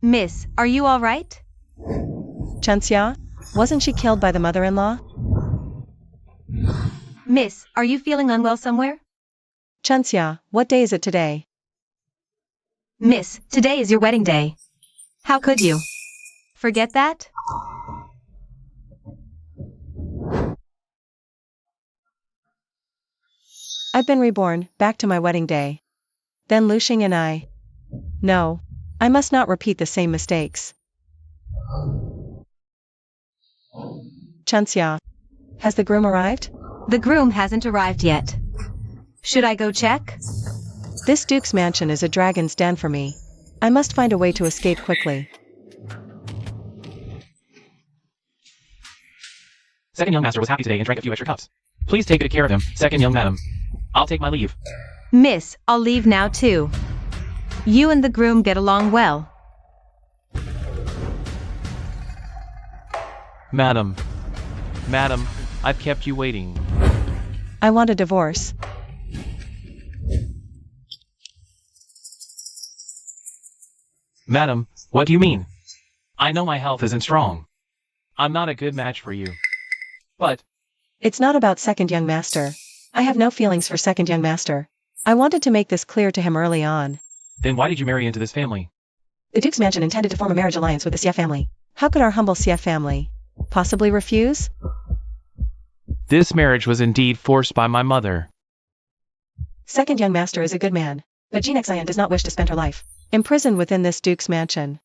Miss, are you all right? Chunxia? Wasn't she killed by the mother-in-law? Miss, are you feeling unwell somewhere? Chunxia, what day is it today? Miss, today is your wedding day. How could you forget that? I've been reborn, back to my wedding day. Then Luxing and I. No. I must not repeat the same mistakes. Chunxia. Has the groom arrived? The groom hasn't arrived yet. Should I go check? This Duke's mansion is a dragon's den for me. I must find a way to escape quickly. Second young master was happy today and drank a few extra cups. Please take good care of him, second young madam. I'll take my leave. Miss, I'll leave now too. You and the groom get along well. Madam, I've kept you waiting. I want a divorce. Madam, what do you mean? I know my health isn't strong. I'm not a good match for you. But it's not about second young master. I have no feelings for second young master. I wanted to make this clear to him early on. Then why did you marry into this family? The Duke's mansion intended to form a marriage alliance with the Xie family. How could our humble Xie family possibly refuse? This marriage was indeed forced by my mother. Second young master is a good man, but Jean Xian does not wish to spend her life imprisoned within this Duke's mansion.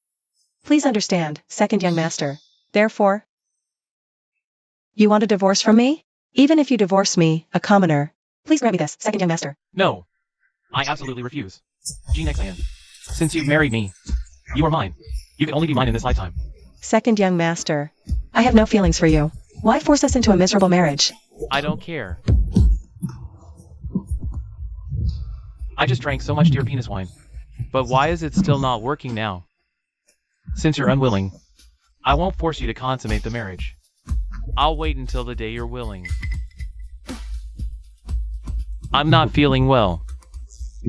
Please understand, second young master. Therefore, you want a divorce from me? Even if you divorce me, a commoner, please grant me this, second young master. No. I absolutely refuse. Jean Xian. Since you've married me, you are mine. You can only be mine in this lifetime. Second young master. I have no feelings for you. Why force us into a miserable marriage? I don't care. I just drank so much dear penis wine. But why is it still not working now? Since you're unwilling, I won't force you to consummate the marriage. I'll wait until the day you're willing. I'm not feeling well.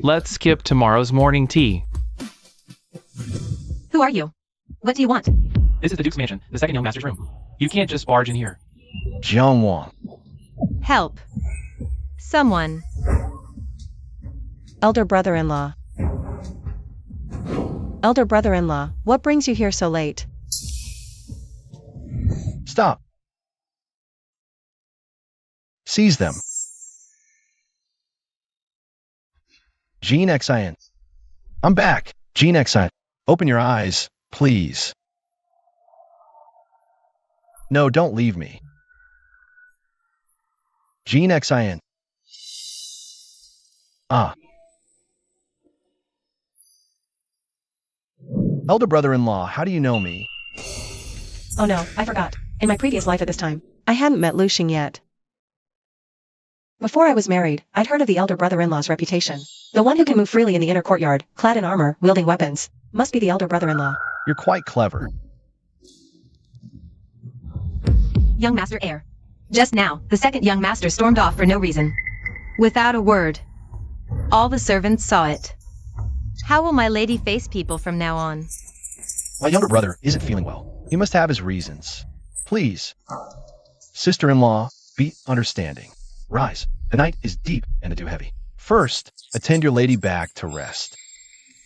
Let's skip tomorrow's morning tea. Who are you? What do you want? This is the Duke's mansion, the second young master's room. You can't just barge in here. Jiangwan. Help. Someone. Elder brother-in-law. Elder brother-in-law, what brings you here so late? Stop. Seize them. Jean Xian. I'm back. Jean Xian. Open your eyes, please. No, don't leave me. Jean Xian. Ah. Elder brother-in-law, how do you know me? Oh no, I forgot. In my previous life at this time, I hadn't met Luxing yet. Before I was married, I'd heard of the elder brother-in-law's reputation. The one who can move freely in the inner courtyard, clad in armor, wielding weapons, must be the elder brother-in-law. You're quite clever. Young Master Heir. Just now, the second young master stormed off for no reason. Without a word. All the servants saw it. How will my lady face people from now on? My younger brother isn't feeling well. He must have his reasons. Please. Sister-in-law, be understanding. Rise. The night is deep and the dew heavy. First, attend your lady back to rest.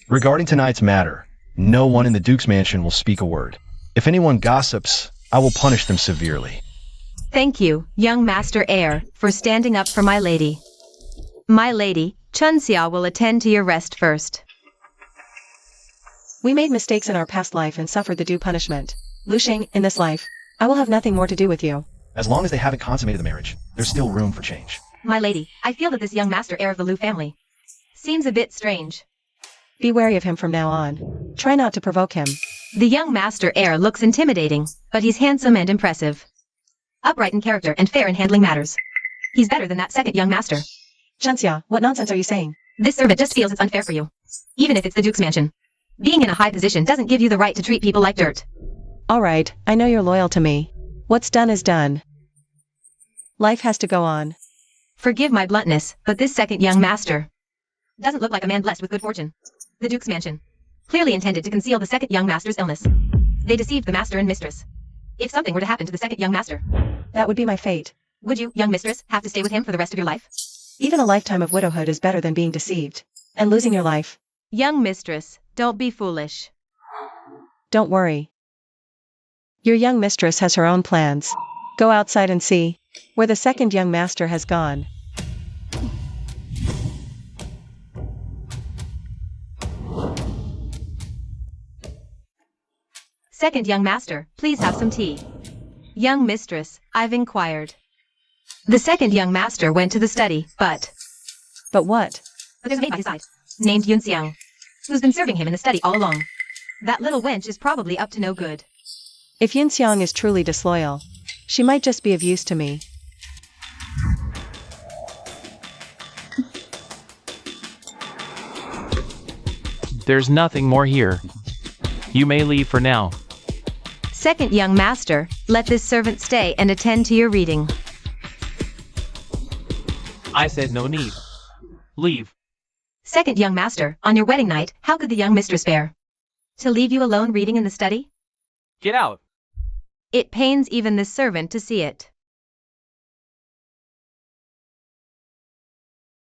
Regarding tonight's matter, no one in the Duke's mansion will speak a word. If anyone gossips, I will punish them severely. Thank you, young Master Heir, for standing up for my lady. My lady, Chunxia will attend to your rest first. We made mistakes in our past life and suffered the due punishment. Luxing, in this life, I will have nothing more to do with you. As long as they haven't consummated the marriage, there's still room for change. My lady, I feel that this young Master Heir of the Lu family seems a bit strange. Be wary of him from now on. Try not to provoke him. The young Master Heir looks intimidating, but he's handsome and impressive. Upright in character and fair in handling matters. He's better than that second young master. Chunxia, what nonsense are you saying? This servant just feels it's unfair for you. Even if it's the Duke's mansion. Being in a high position doesn't give you the right to treat people like dirt. Alright, I know you're loyal to me. What's done is done. Life has to go on. Forgive my bluntness, but this second young master doesn't look like a man blessed with good fortune. The Duke's mansion clearly intended to conceal the second young master's illness. They deceived the master and mistress. If something were to happen to the second young master, That would be my fate. would you, young mistress, have to stay with him for the rest of your life? Even a lifetime of widowhood is better than being deceived and losing your life. Young mistress, don't be foolish. Don't worry. Your young mistress has her own plans. Go outside and see where the second young master has gone. Second young master, please have some tea. Young mistress, I've inquired. The second young master went to the study, but What? there's a maid by his side, named Yun Xiang, who's been serving him in the study all along. That little wench is probably up to no good. If Yun Xiang is truly disloyal, she might just be of use to me. There's nothing more here. You may leave for now. Second young master, let this servant stay and attend to your reading. I said no need. Leave. Second young master, on your wedding night, how could the young mistress bear to leave you alone reading in the study? Get out. It pains even this servant to see it.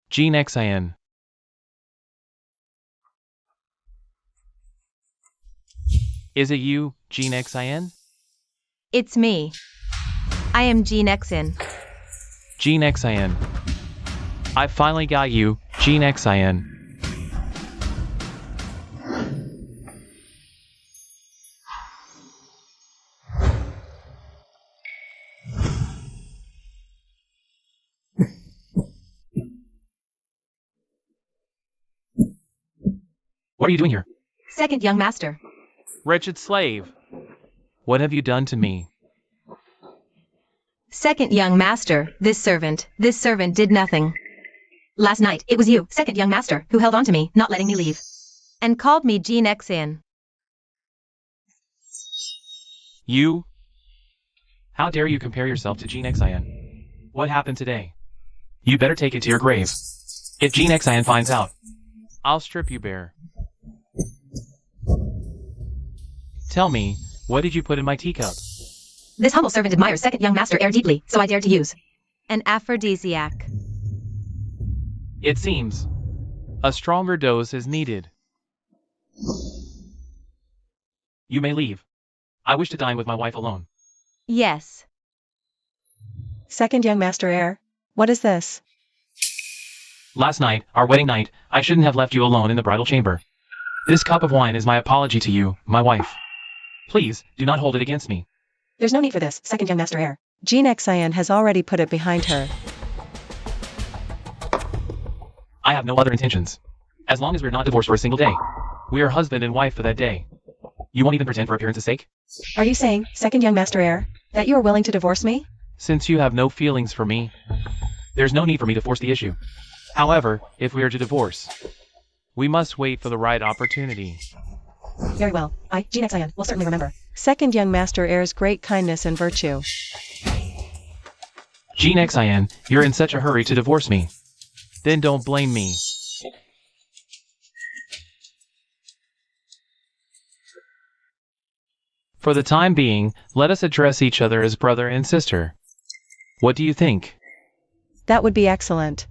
Jean Xin. Is it you, Jean Xin? It's me. I am Jean Xin. Jean Xin. I finally got you, Jean Xin. What are you doing here? Second young master. Wretched slave. What have you done to me? Second young master, this servant did nothing. Last night, it was you, second young master, who held on to me, not letting me leave. And called me Jean Xin. You? How dare you compare yourself to Jean Xin? What happened today? You better take it to your grave. If Jean Xin finds out, I'll strip you bare. Tell me, what did you put in my teacup? This humble servant admires second young master air deeply, so I dared to use an aphrodisiac. It seems a stronger dose is needed. you may leave. I wish to dine with my wife alone. Yes. Second young master heir, what is this? Last night, our wedding night, I shouldn't have left you alone in the bridal chamber. This cup of wine is my apology to you, my wife. Please, do not hold it against me. There's no need for this, second young master heir. Jean Xin has already put it behind her. I have no other intentions. As long as we're not divorced for a single day. We are husband and wife for that day. You won't even pretend for appearance's sake? Are you saying, second young master heir, that you are willing to divorce me? Since you have no feelings for me, There's no need for me to force the issue. however, if we are to divorce, we must wait for the right opportunity. Very well, I, Jean Xin, will certainly remember. Second young master heir's great kindness and virtue. Jean Xin, you're in such a hurry to divorce me. Then don't blame me. For the time being, let us address each other as brother and sister. What do you think? That would be excellent.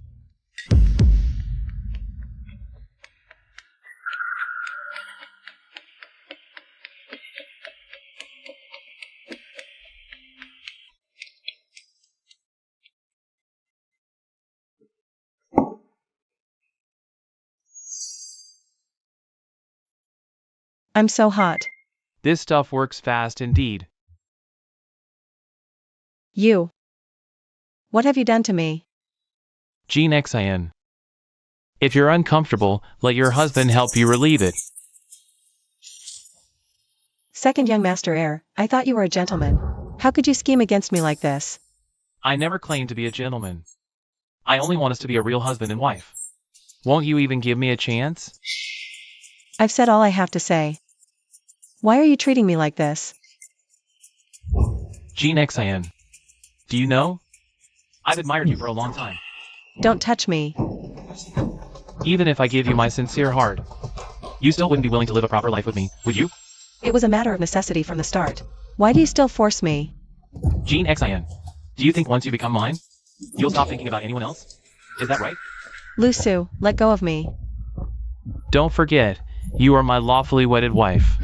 I'm so hot. This stuff works fast indeed. You. What have you done to me? Jean Xin. If you're uncomfortable, let your husband help you relieve it. Second young master heir, I thought you were a gentleman. How could you scheme against me like this? I never claimed to be a gentleman. I only want us to be a real husband and wife. Won't you even give me a chance? I've said all I have to say. Why are you treating me like this? Jean Xin. Do you know? I've admired you for a long time. Don't touch me. Even if I give you my sincere heart, you still wouldn't be willing to live a proper life with me, would you? It was a matter of necessity from the start. Why do you still force me? Jean Xin. Do you think once you become mine, you'll stop thinking about anyone else? Is that right? Lusu, let go of me. Don't forget, you are my lawfully wedded wife.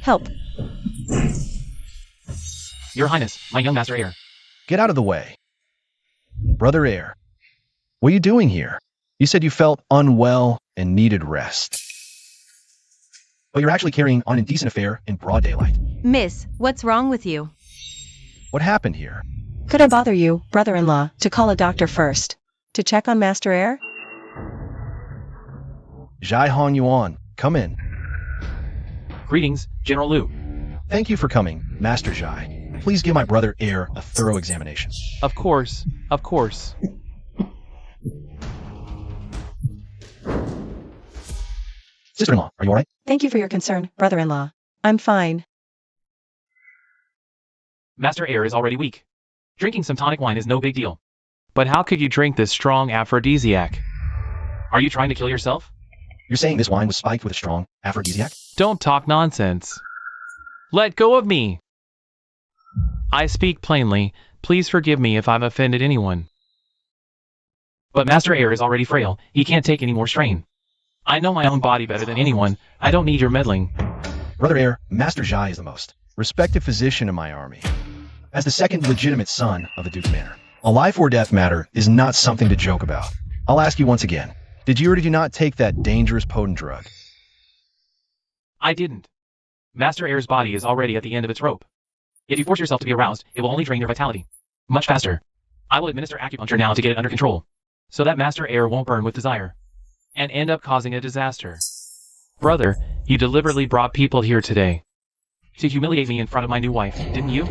Help. Your Highness, my young master heir. Get out of the way. Brother heir, what are you doing here? You said you felt unwell and needed rest. But you're actually carrying on an indecent affair in broad daylight. Miss, what's wrong with you? What happened here? Could I bother you, brother-in-law, to call a doctor first? To check on Master Heir? Zhai Hong Yuan, come in. Greetings, General Liu. Thank you for coming, Master Zhai. Please give my brother heir a thorough examination. Of course, of course. Sister-in-law, are you alright? Thank you for your concern, brother-in-law. I'm fine. Master heir is already weak. Drinking some tonic wine is no big deal. But how could you drink this strong aphrodisiac? Are you trying to kill yourself? You're saying this wine was spiked with a strong aphrodisiac? Don't talk nonsense. Let go of me! I speak plainly. Please forgive me if I've offended anyone. But Master heir is already frail. He can't take any more strain. I know my own body better than anyone. I don't need your meddling. Brother heir, Master Zhai is the most respected physician in my army. As the second legitimate son of the Duke's Manor, a life or death matter is not something to joke about. I'll ask you once again, did you or did you not take that dangerous potent drug? I didn't. Master heir's body is already at the end of its rope. If you force yourself to be aroused, it will only drain your vitality. Much faster. I will administer acupuncture now to get it under control, so that Master heir won't burn with desire and end up causing a disaster. Brother, you deliberately brought people here today. To humiliate me in front of my new wife, didn't you?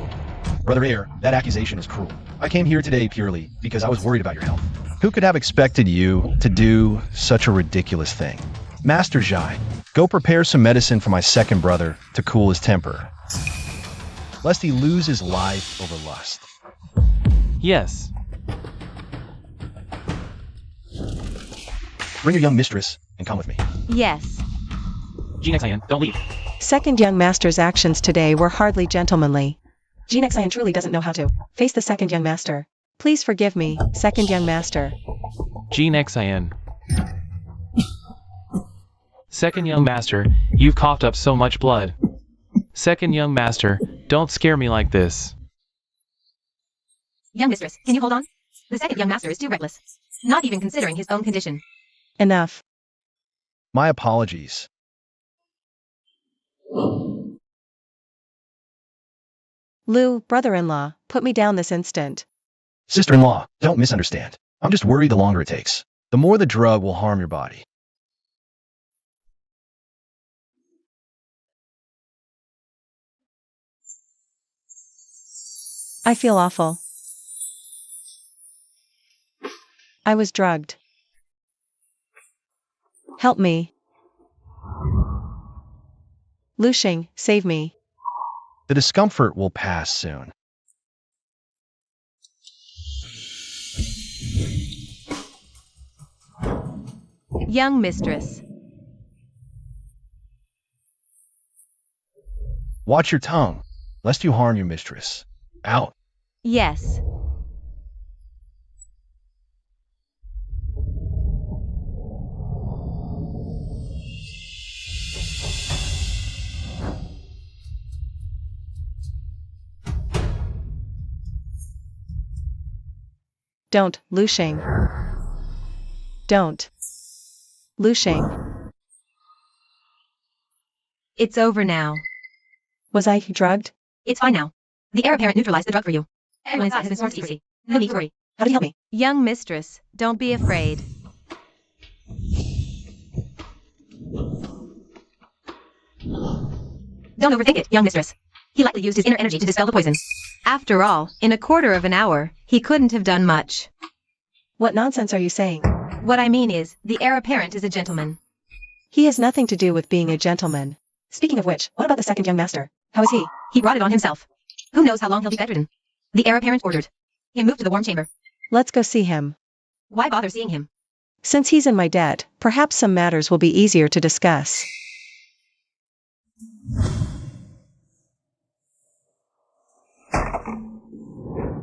Brother heir, that accusation is cruel. I came here today purely because I was worried about your health. Who could have expected you to do such a ridiculous thing? Master Zhai, go prepare some medicine for my second brother to cool his temper, lest he lose his life over lust. Yes. Bring your young mistress and come with me. Yes. Jean Xin, don't leave. Second young master's actions today were hardly gentlemanly. Jean Xian truly doesn't know how to face the second young master. Please forgive me, second young master. Jean Xin. Second young master, you've coughed up so much blood. Second young master, don't scare me like this. Young mistress, can you hold on? The second young master is too reckless. Not even considering his own condition. Enough. My apologies. Lu, brother-in-law, put me down this instant. Sister-in-law, don't misunderstand. I'm just worried the longer it takes, the more the drug will harm your body. I feel awful. I was drugged. Help me. Lu Xing, save me. The discomfort will pass soon. Young mistress. Watch your tongue, lest you harm your mistress. Out. Yes. Don't, Lu Xing. Don't. Lu Xing. It's over now. Was I drugged? It's fine now. The heir apparent neutralized the drug for you. Everyone's eyes has been sworn secrecy. No need to worry. How did he help me? Young mistress, don't be afraid. Don't overthink it, young mistress. He likely used his inner energy to dispel the poison. After all, in a quarter of an hour, he couldn't have done much. What nonsense are you saying? What I mean is, the heir apparent is a gentleman. He has nothing to do with being a gentleman. Speaking of which, what about the second young master? How is he? He brought it on himself. Who knows how long he'll be bedridden? The heir apparent ordered him moved to the warm chamber. Let's go see him. Why bother seeing him? Since he's in my debt, perhaps some matters will be easier to discuss.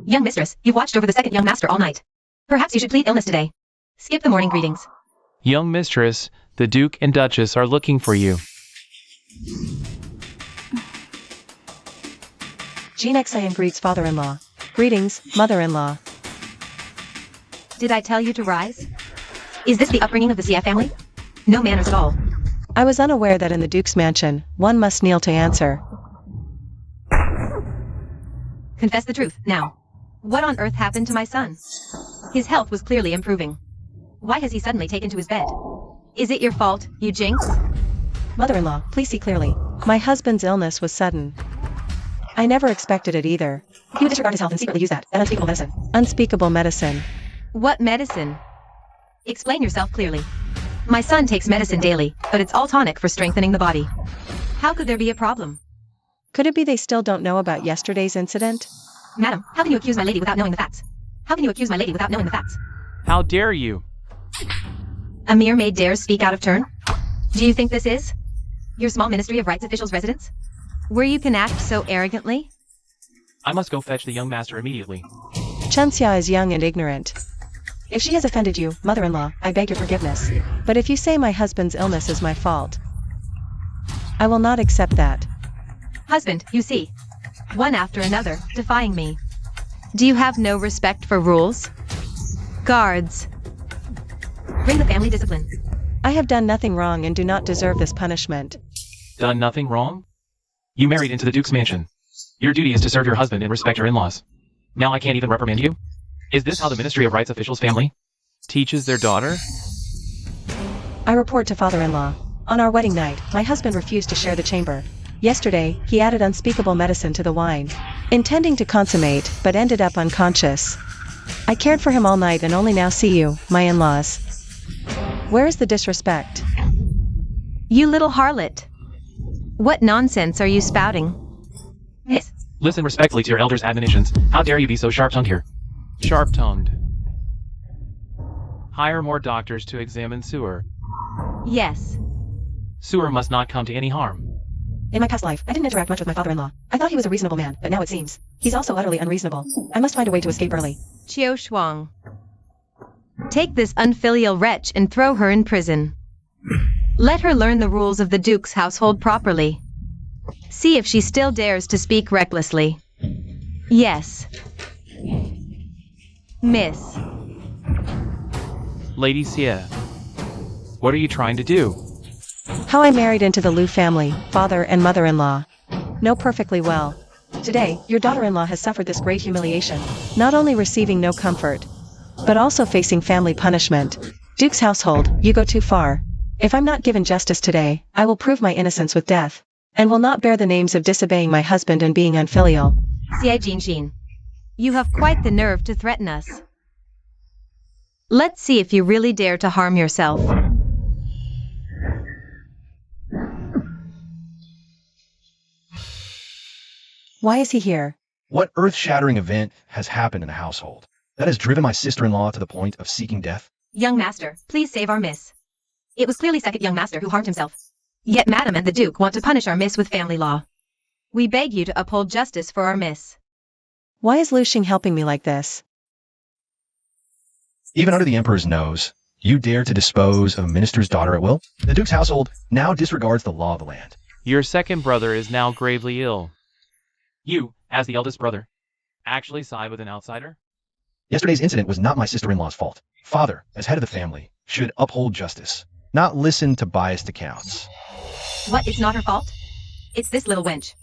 Young mistress, you've watched over the second young master all night. Perhaps you should plead illness today. Skip the morning greetings. Young mistress, the Duke and Duchess are looking for you. EDSA greets father-in-law. Greetings, mother-in-law. Did I tell you to rise? Is this the upbringing of the CF family? No manners at all. I was unaware that in the Duke's mansion, one must kneel to answer. Confess the truth, now. What on earth happened to my son? His health was clearly improving. Why has he suddenly taken to his bed? Is it your fault, you jinx? Mother-in-law, please see clearly. My husband's illness was sudden. I never expected it either. He would disregard his health and secretly use that unspeakable medicine. Unspeakable medicine. What medicine? Explain yourself clearly. My son takes medicine daily, but it's all tonic for strengthening the body. How could there be a problem? Could it be they still don't know about yesterday's incident? Madam, how can you accuse my lady without knowing the facts? How can you accuse my lady without knowing the facts? How dare you? A mere maid dares speak out of turn? Do you think this is your small Ministry of Rights official's residence? Where you can act so arrogantly? I must go fetch the young master immediately. Chunxia is young and ignorant. If she has offended you, mother-in-law, I beg your forgiveness. But if you say my husband's illness is my fault, I will not accept that. Husband, you see. One after another, defying me. Do you have no respect for rules? Guards. Bring the family discipline. I have done nothing wrong and do not deserve this punishment. Done nothing wrong? You married into the Duke's mansion. Your duty is to serve your husband and respect your in-laws. Now I can't even reprimand you? Is this how the Ministry of Rights officials family Teaches their daughter? I report to father-in-law. On our wedding night, my husband refused to share the chamber. Yesterday, he added unspeakable medicine to the wine, intending to consummate, but ended up unconscious. I cared for him all night and only now see you, my in-laws. Where is the disrespect? You little harlot. What nonsense are you spouting? Miss. listen respectfully to your elders' admonitions? How dare you be so sharp-tongued here? Sharp-tongued. Hire more doctors to examine Sewer. Yes. Sewer must not come to any harm. In my past life, I didn't interact much with my father-in-law. I thought he was a reasonable man, but now it seems he's also utterly unreasonable. I must find a way to escape early. Chiao Shuang. Take this unfilial wretch and throw her in prison. Let her learn the rules of the Duke's household properly. See if she still dares to speak recklessly. Yes. Miss. Lady Xie, what are you trying to do? How I married into the Liu family, father and mother-in-law. Know perfectly well. Today, your daughter-in-law has suffered this great humiliation, not only receiving no comfort, but also facing family punishment. Duke's household, you go too far. If I'm not given justice today, I will prove my innocence with death, and will not bear the names of disobeying my husband and being unfilial. Xie Jinxin. You have quite the nerve to threaten us. Let's see if you really dare to harm yourself. Why is he here? What earth-shattering event has happened in the household that has driven my sister-in-law to the point of seeking death? Young master, please save our miss. It was clearly second young master who harmed himself. Yet madam and the Duke want to punish our miss with family law. We beg you to uphold justice for our miss. Why is Lu Xing helping me like this? Even under the Emperor's nose, you dare to dispose of a minister's daughter at will? The Duke's household now disregards the law of the land. Your second brother is now gravely ill. You, as the eldest brother, actually side with an outsider? Yesterday's incident was not my sister-in-law's fault. Father, as head of the family, should uphold justice, not listen to biased accounts. What, it's not her fault? It's this little wench.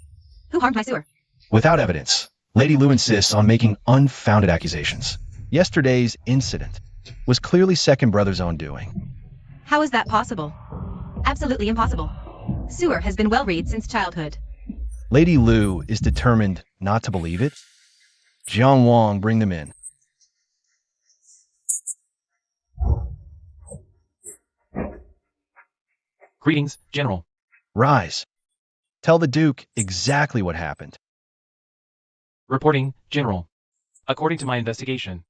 Who harmed my sewer? Without evidence, Lady Lu insists on making unfounded accusations. Yesterday's incident was clearly second brother's own doing. How is that possible? Absolutely impossible. Sewer has been well-read since childhood. Lady Lu is determined not to believe it. Jiang Wang, bring them in. Greetings, General. Rise. Tell the Duke exactly what happened. Reporting, General. According to my investigation,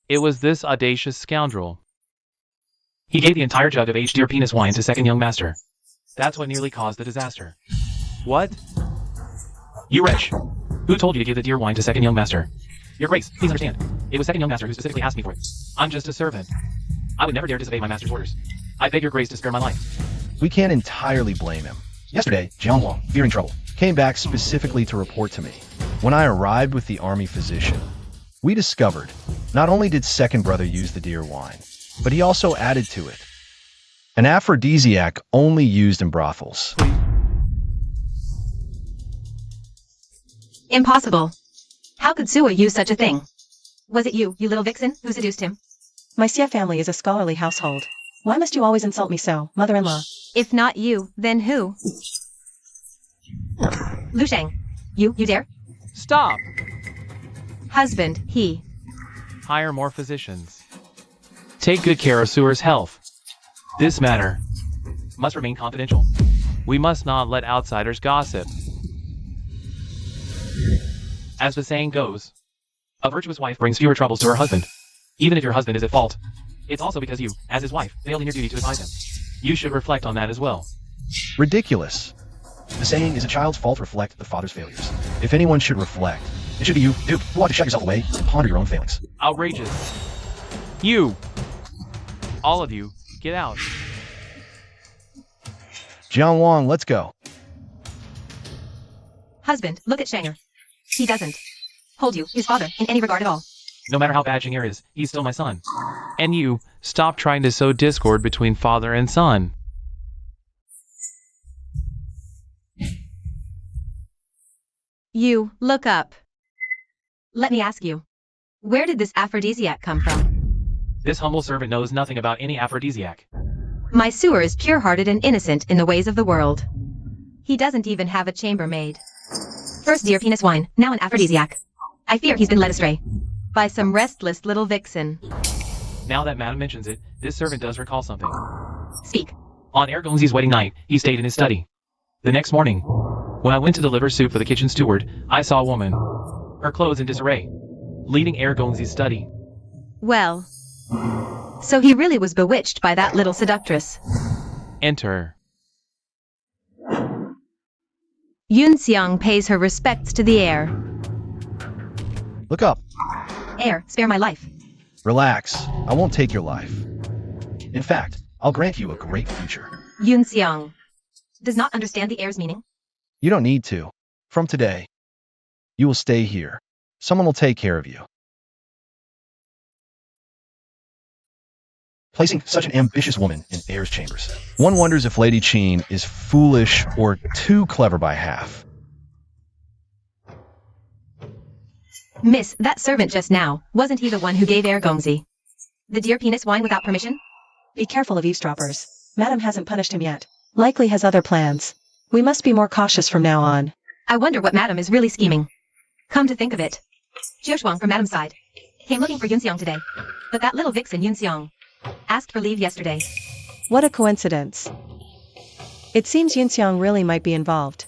It was this audacious scoundrel. He gave the entire jug of aged deer penis wine to second young master. That's what nearly caused the disaster. What? You wretch! Who told you to give the deer wine to second young master? Your Grace, please understand. It was second young master who specifically asked me for it. I'm just a servant. I would never dare disobey my master's orders. I beg your Grace to spare my life. We can't entirely blame him. Yesterday, Jiang Wang, fearing trouble, came back specifically to report to me. When I arrived with the army physician, we discovered not only did second brother use the deer wine, but he also added to it an aphrodisiac only used in brothels. Impossible. How could Sua use such a thing? Was it you little vixen, who seduced him? My Xie family is a scholarly household. Why must you always insult me so, mother-in-law? If not you, then who? Lu Shang. You dare? Stop! Husband, he. Hire more physicians. Take good care of Suer's health. This matter Must remain confidential. we must not let outsiders gossip. As the saying goes, a virtuous wife brings fewer troubles to her husband. Even if your husband is at fault, it's also because you, as his wife, failed in your duty to advise him. You should reflect on that as well. Ridiculous. The saying is a child's fault reflect the father's failures. If anyone should reflect, it should be you, dude, who ought to shut yourself away and ponder your own failings. Outrageous. You! All of you, get out. Jiang Wang, let's go. Husband, look at Shanger. He doesn't hold you, his father, in any regard at all. No matter how bad Jing'er is, he's still my son. And you, stop trying to sow discord between father and son. You, look up. Let me ask you. Where did this aphrodisiac come from? This humble servant knows nothing about any aphrodisiac. My Sewer is pure-hearted and innocent in the ways of the world. He doesn't even have a chambermaid. First deer penis wine, now an aphrodisiac. I fear he's been led astray by some restless little vixen. Now that Madam mentions it, this servant does recall something. Speak. On Ergonzi's wedding night, he stayed in his study. The next morning, when I went to deliver soup for the kitchen steward, I saw a woman, her clothes in disarray, leaving Ergonzi's study. Well, so he really was bewitched by that little seductress. Enter. Yun Xiang pays her respects to the heir. Look up. Heir, spare my life. Relax. I won't take your life. In fact, I'll grant you a great future. Yun Xiang does not understand the heir's meaning. You don't need to. From today, you will stay here. Someone will take care of you. Placing such an ambitious woman in heir's chambers. One wonders if Lady Qin is foolish or too clever by half. Miss, that servant just now, wasn't he the one who gave Ergongzi the deer penis wine without permission? Be careful of eavesdroppers. Madam hasn't punished him yet. Likely has other plans. We must be more cautious from now on. I wonder what Madam is really scheming. Come to think of it, Jiu Shuang from Madam's side came looking for Yun Xiang today, but that little vixen Yun Xiang asked for leave yesterday. What a coincidence. It seems Yun Xiang really might be involved.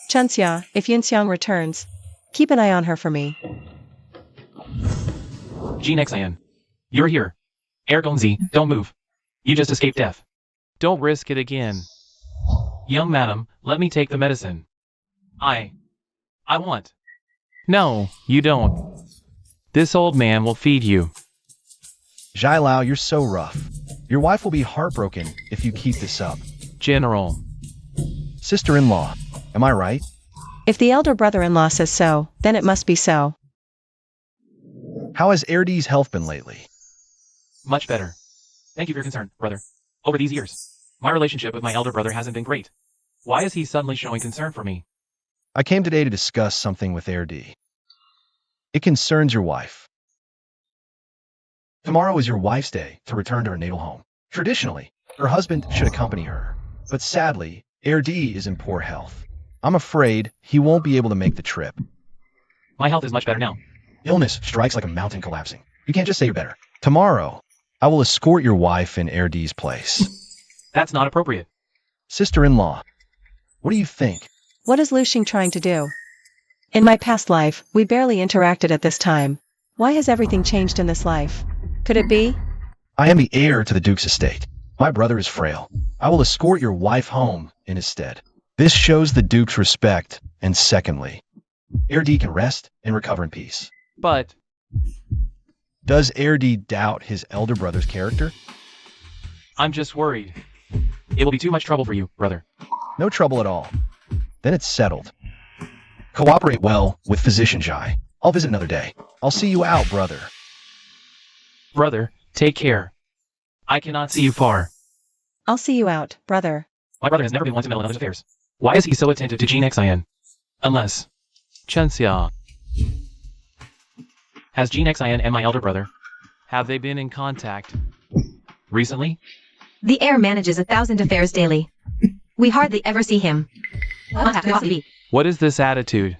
Chunxia, if Yun Xiang returns, keep an eye on her for me. Jinexan, you're here. Ergonzi, don't move. You just escaped death. Don't risk it again. Young madam, let me take the medicine. I want. No, you don't. This old man will feed you. Zhai Lao, you're so rough. Your wife will be heartbroken if you keep this up. General. Sister-in-law, am I right? If the elder brother-in-law says so, then it must be so. How has Erdi's health been lately? Much better. Thank you for your concern, brother. Over these years, my relationship with my elder brother hasn't been great. Why is he suddenly showing concern for me? I came today to discuss something with Erdi. It concerns your wife. Tomorrow is your wife's day to return to her natal home. Traditionally, her husband should accompany her, but sadly, Erdi is in poor health. I'm afraid he won't be able to make the trip. My health is much better now. Illness strikes like a mountain collapsing. You can't just say you're better. Tomorrow, I will escort your wife in Erdi's place. That's not appropriate. Sister-in-law, what do you think? What is Lu Xing trying to do? In my past life, we barely interacted at this time. Why has everything changed in this life? Could it be I am the heir to the Duke's estate. My brother is frail. I will escort your wife home in his stead. This shows the Duke's respect, and secondly, Heir D can rest and recover in peace. But Does Heir D doubt his elder brother's character? I'm just worried. It will be too much trouble for you, brother. No trouble at all. Then it's settled. Cooperate well with Physician Jai. I'll visit another day. I'll see you out, brother. Brother, take care. I cannot see you far. I'll see you out, brother. My brother has never been one to meddle in others' affairs. Why is he so attentive to Jean Xin? Unless... Chenxia, Has Jean Xin and my elder brother have they been in contact? recently? The heir manages 1,000 affairs daily. We hardly ever see him. What could possibly be? What is this attitude?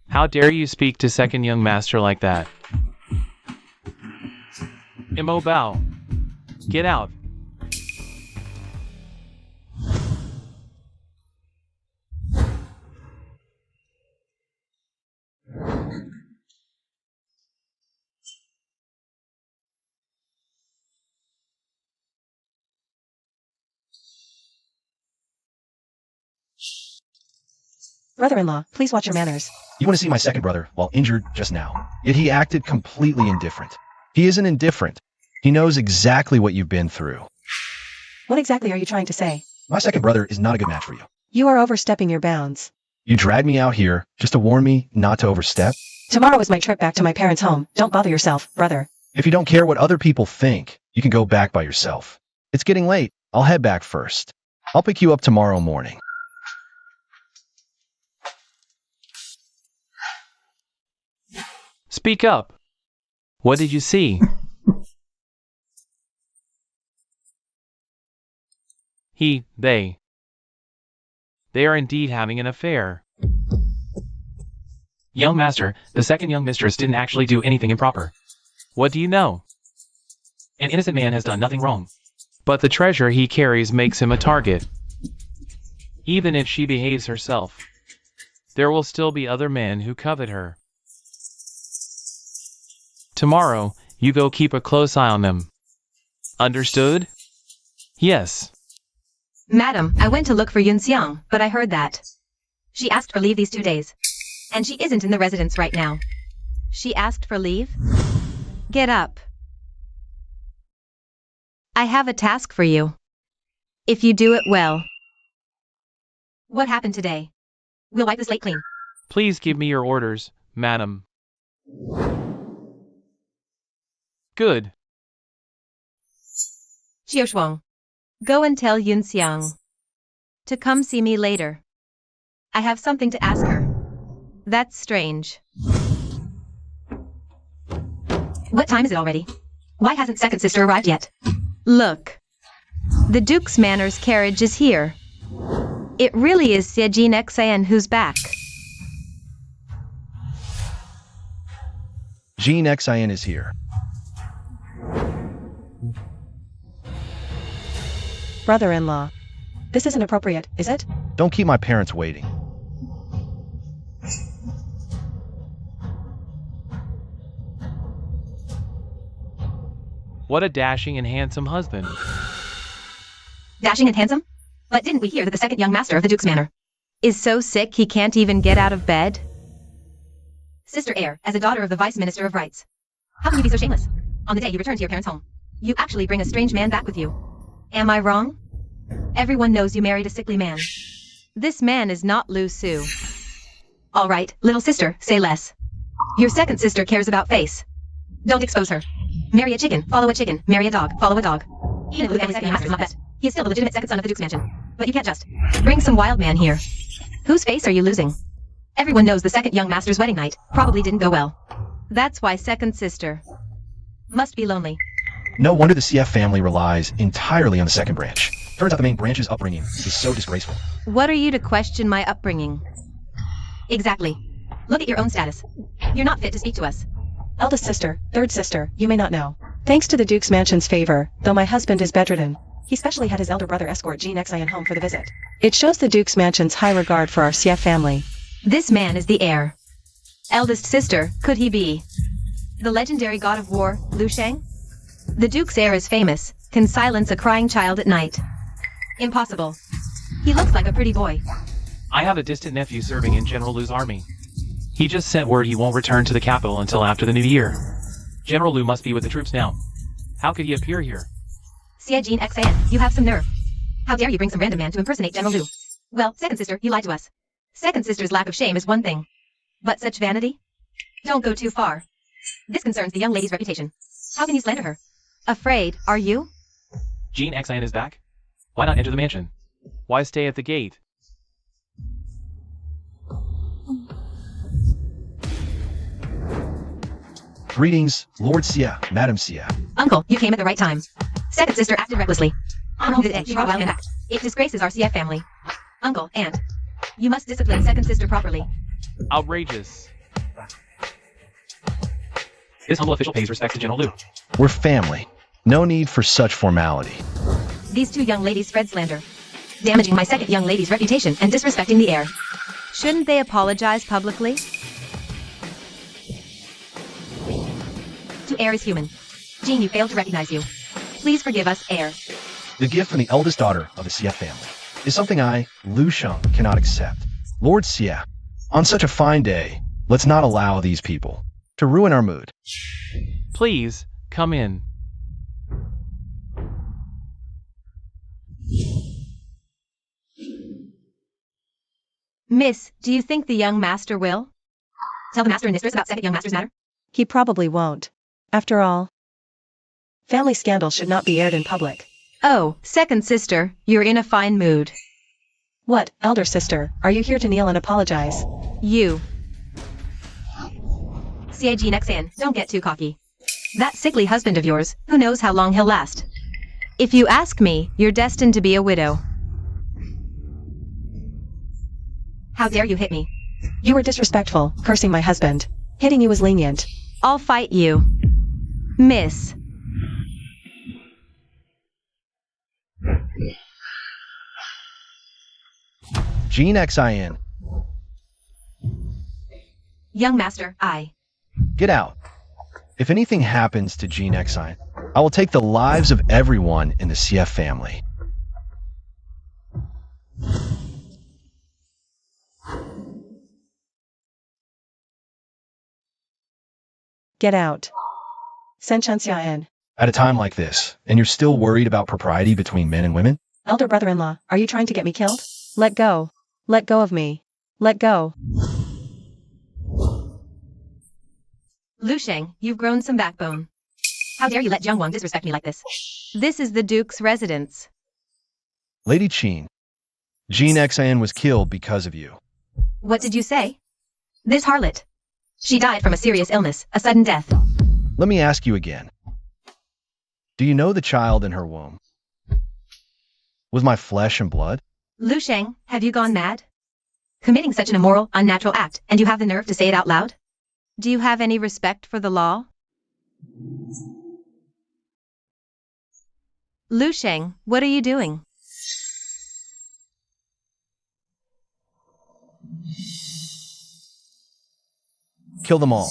How dare you speak to second young master like that? Imo Bao, get out. Brother-in-law, please watch your manners. You want to see my second brother while injured just now. Yet he acted completely indifferent. He isn't indifferent. He knows exactly what you've been through. What exactly are you trying to say? My second brother is not a good match for you. You are overstepping your bounds. You dragged me out here just to warn me not to overstep. Tomorrow is my trip back to my parents' home. Don't bother yourself, brother. If you don't care what other people think, you can go back by yourself. It's getting late. I'll head back first. I'll pick you up tomorrow morning. Speak up. What did you see? They are indeed having an affair. Young master, the second young mistress didn't actually do anything improper. What do you know? An innocent man has done nothing wrong. But the treasure he carries makes him a target. Even if she behaves herself, there will still be other men who covet her. Tomorrow, you go keep a close eye on them. Understood? Yes. Madam, I went to look for Yun Xiang, but I heard that. She asked for leave these 2 days. And she isn't in the residence right now. She asked for leave? Get up. I have a task for you. If you do it well. What happened today? We'll wipe the slate clean. Please give me your orders, madam. Good. Xiao Shuang, go and tell Yun Xiang to come see me later. I have something to ask her. That's strange. What time is it already? Why hasn't second sister arrived yet? Look. The Duke's Manor's carriage is here. It really is Jean Xin who's back. Jean Xin is here. Brother-in-law. This isn't appropriate, is it? Don't keep my parents waiting. What a dashing and handsome husband. Dashing and handsome? But didn't we hear that the second young master of the Duke's Manor is so sick he can't even get out of bed? Sister Heir, as a daughter of the Vice Minister of Rights, how can you be so shameless? On the day you return to your parents' home, you actually bring a strange man back with you. Am I wrong? Everyone knows you married a sickly man. This man is not Lu Su. All right, little sister, say less. Your second sister cares about face. Don't expose her. Marry a chicken, follow a chicken. Marry a dog, follow a dog. Even if Lu Family's second young master is not best, he is still the legitimate second son of the Duke's mansion. But you can't just bring some wild man here. Whose face are you losing? Everyone knows the second young master's wedding night probably didn't go well. That's why second sister must be lonely. No wonder the CF family relies entirely on the second branch. Turns out the main branch's upbringing is so disgraceful. What are you to question my upbringing? Exactly. Look at your own status. You're not fit to speak to us. Eldest sister, third sister, you may not know. Thanks to the Duke's mansion's favor, though my husband is bedridden, he specially had his elder brother escort Jean Xin home for the visit. It shows the Duke's mansion's high regard for our CF family. This man is the heir. Eldest sister, could he be the legendary god of war, Lu Shang? The Duke's heir is famous, can silence a crying child at night. Impossible. He looks like a pretty boy. I have a distant nephew serving in General Lu's army. He just sent word he won't return to the capital until after the new year. General Lu must be with the troops now. How could he appear here? Xie Jin XAN, you have some nerve. How dare you bring some random man to impersonate General Lu? Well, second sister, you lied to us. Second sister's lack of shame is one thing. But such vanity? Don't go too far. This concerns the young lady's reputation. How can you slander her? Afraid, are you? Jean XIN is back? Why not enter the mansion? Why stay at the gate? Greetings, Lord Xia, Madam Xia. Uncle, you came at the right time. Second sister acted recklessly. It disgraces our CF family. Uncle, aunt, you must discipline second sister properly. Outrageous. This humble official pays respect to General Lu. We're family. No need for such formality. These two young ladies spread slander, damaging my second young lady's reputation and disrespecting the heir. Shouldn't they apologize publicly? To heir is human. Jean, you failed to recognize you. Please forgive us, heir. The gift from the eldest daughter of the Xia family is something I, Lu Sheng, cannot accept. Lord Xia, on such a fine day, let's not allow these people to ruin our mood. Please, come in. Miss, do you think the young master will? Tell the master and mistress about second young master's matter? He probably won't. After all, family scandal should not be aired in public. Oh, second sister, you're in a fine mood. What, elder sister, are you here to kneel and apologize? You. Xie Jin XAN, don't get too cocky. That sickly husband of yours, who knows how long he'll last? If you ask me, you're destined to be a widow. How dare you hit me? You were disrespectful, cursing my husband. Hitting you was lenient. I'll fight you. Miss. Jean XIN, Young master, I. get out. If anything happens to Jean XIN, I will take the lives of everyone in the CF family. Get out. Senchanxian. At a time like this, and you're still worried about propriety between men and women? Elder brother-in-law, are you trying to get me killed? Let go. Let go of me. Let go. Lu Sheng, you've grown some backbone. How dare you let Jiang Wang disrespect me like this? This is the Duke's residence. Lady Qin, Jean XIN was killed because of you. What did you say? This harlot. She died from a serious illness, a sudden death. Let me ask you again. Do you know the child in her womb was my flesh and blood? Lu Sheng, have you gone mad? Committing such an immoral, unnatural act, and you have the nerve to say it out loud? Do you have any respect for the law? Lu Sheng, what are you doing? Kill them all.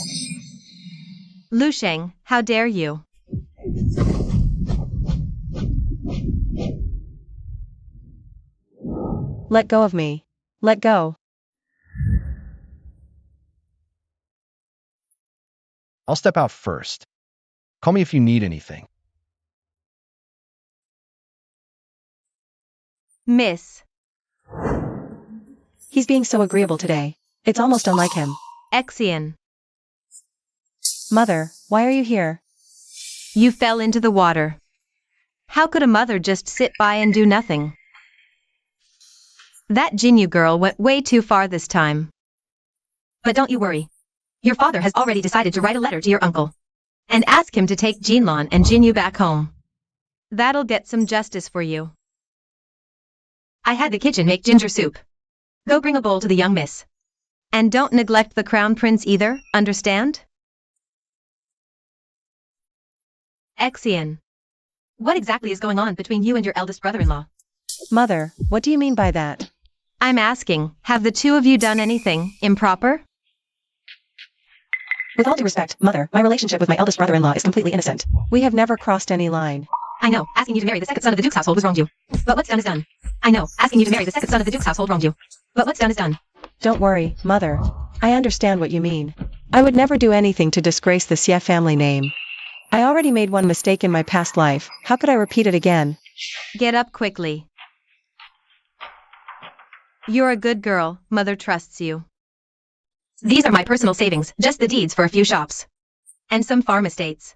Lu Sheng, how dare you? Let go of me. Let go. I'll step out first. Call me if you need anything. Miss. He's being so agreeable today. It's almost unlike him. Exian. Mother, why are you here? You fell into the water. How could a mother just sit by and do nothing? That Jinyu girl went way too far this time. But don't you worry. Your father has already decided to write a letter to your uncle and ask him to take Jinlan and Jinyu back home. That'll get some justice for you. I had the kitchen make ginger soup. Go bring a bowl to the young miss. And don't neglect the crown prince either, understand? Exian. What exactly is going on between you and your eldest brother-in-law? Mother, what do you mean by that? I'm asking, have the two of you done anything improper? With all due respect, mother, my relationship with my eldest brother-in-law is completely innocent. We have never crossed any line. I know, asking you to marry the second son of the Duke's household was wronged you. But what's done is done. I know, asking you to marry the second son of the Duke's household wronged you. But what's done is done. Don't worry, mother. I understand what you mean. I would never do anything to disgrace the Xie family name. I already made one mistake in my past life. How could I repeat it again? Get up quickly. You're a good girl, mother trusts you. These are my personal savings, just the deeds for a few shops. And some farm estates.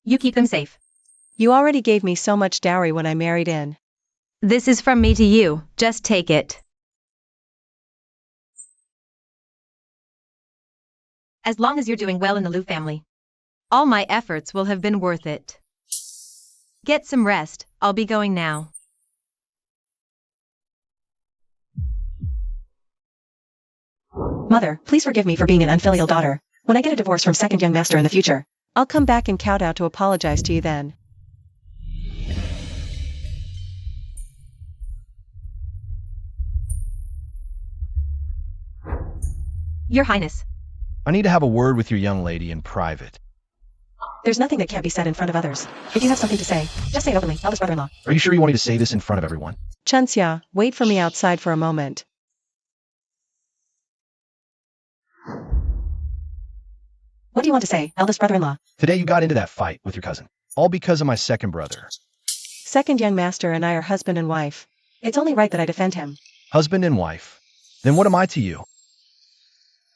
You keep them safe. You already gave me so much dowry when I married in. This is from me to you, just take it. As long as you're doing well in the Liu family. All my efforts will have been worth it. Get some rest, I'll be going now. Mother, please forgive me for being an unfilial daughter. When I get a divorce from second young master in the future, I'll come back and kowtow to apologize to you then. Your Highness. I need to have a word with your young lady in private. There's nothing that can't be said in front of others. If you have something to say, just say it openly, eldest brother-in-law. Are you sure you want me to say this in front of everyone? Chunxia, wait for me outside for a moment. What do you want to say, eldest brother-in-law? Today you got into that fight with your cousin. All because of my second brother. Second young master and I are husband and wife. It's only right that I defend him. Husband and wife. Then what am I to you?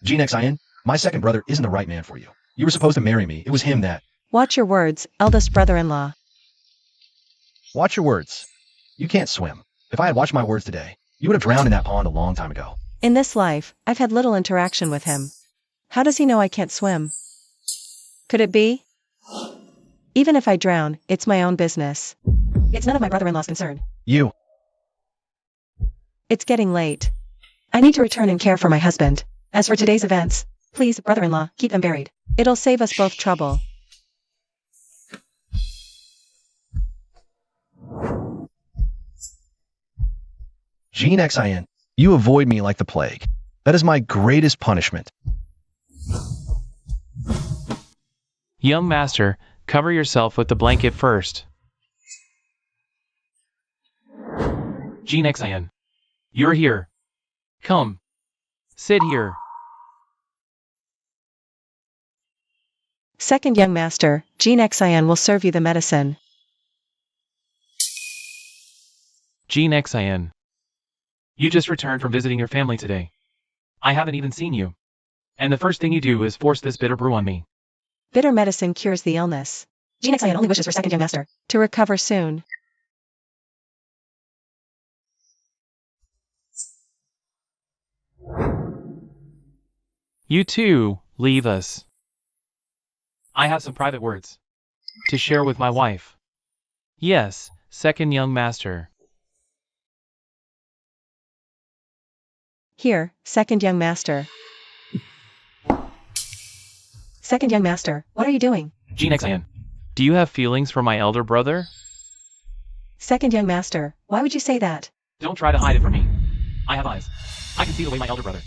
Xian, my second brother isn't the right man for you. You were supposed to marry me. It was him that... Watch your words, eldest brother-in-law. Watch your words. You can't swim. If I had watched my words today, you would have drowned in that pond a long time ago. In this life, I've had little interaction with him. How does he know I can't swim? Could it be? Even if I drown, it's my own business. It's none of my brother-in-law's concern. You. It's getting late. I need to return and care for my husband. As for today's events, please, brother-in-law, keep them buried. It'll save us both trouble. Xian, you avoid me like the plague. That is my greatest punishment. Young master, cover yourself with the blanket first. Xian, you're here. Come. Sit here. Second young master, Xian will serve you the medicine. Xian. You just returned from visiting your family today. I haven't even seen you. And the first thing you do is force this bitter brew on me. Bitter medicine cures the illness. Xian only wishes for second young master to recover soon. You too, leave us. I have some private words. To share with my wife. Yes, second young master. Here, second young master. Second young master, what are you doing? Xian, Do you have feelings for my elder brother? Second young master, why would you say that? don't try to hide it from me. I have eyes. I can see the way my elder brother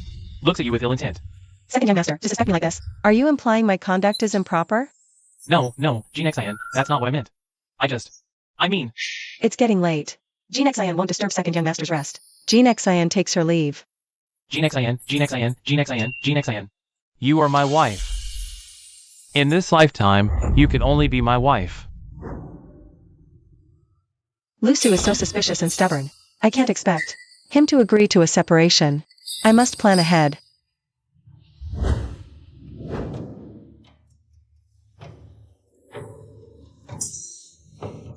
looks at you with ill intent. Second young master, disrespect me like this. Are you implying my conduct is improper? No, Xian, that's not what I meant. I mean, It's getting late. Xian won't disturb second young master's rest. Xian takes her leave. Xian. You are my wife. In this lifetime, you can only be my wife. Lusu is so suspicious and stubborn. I can't expect him to agree to a separation. I must plan ahead.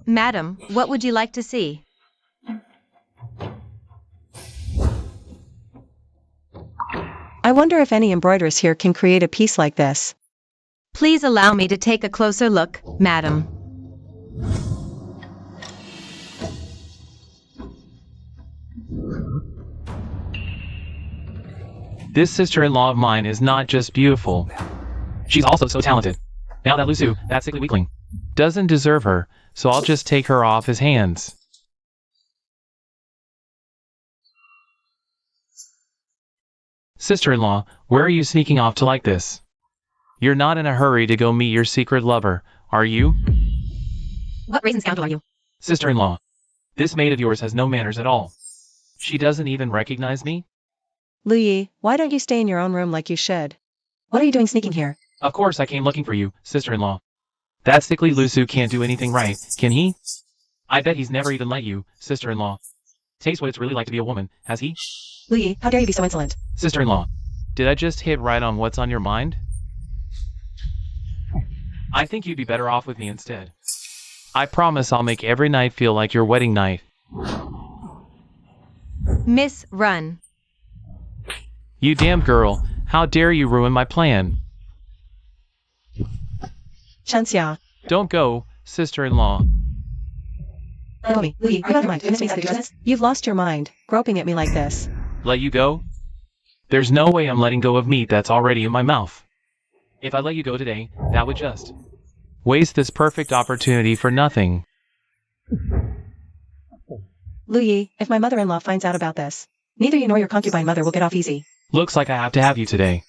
Madam, what would you like to see? I wonder if any embroiderers here can create a piece like this. Please allow me to take a closer look, madam. This sister-in-law of mine is not just beautiful. She's also so talented. Now that Lusu, that sickly weakling, Doesn't deserve her, so I'll just take her off his hands. Sister-in-law, where are you sneaking off to like this? You're not in a hurry to go meet your secret lover, are you? What raisin scoundrel are you? Sister-in-law, this maid of yours has no manners at all. She doesn't even recognize me? Lu Yi, why don't you stay in your own room like you should? What are you doing sneaking here? Of course I came looking for you, sister-in-law. That sickly Lusu can't do anything right, can he? I bet he's never even let you, sister-in-law. Taste what it's really like to be a woman, has he? Lu Yi, how dare you be so insolent? Sister-in-law, Did I just hit right on what's on your mind? I think you'd be better off with me instead. I promise I'll make every night feel like your wedding night. Miss, run. You damn girl, how dare you ruin my plan? Shenxia. Don't go, sister-in-law. Naomi, Lu Yi, are you out of your mind? Do you miss me inside of your business? You've lost your mind, groping at me like this. Let you go? There's no way I'm letting go of meat that's already in my mouth. If I let you go today, that would just... Waste this perfect opportunity for nothing. Lu Yi, if my mother-in-law finds out about this, neither you nor your concubine mother will get off easy. Looks like I have to have you today.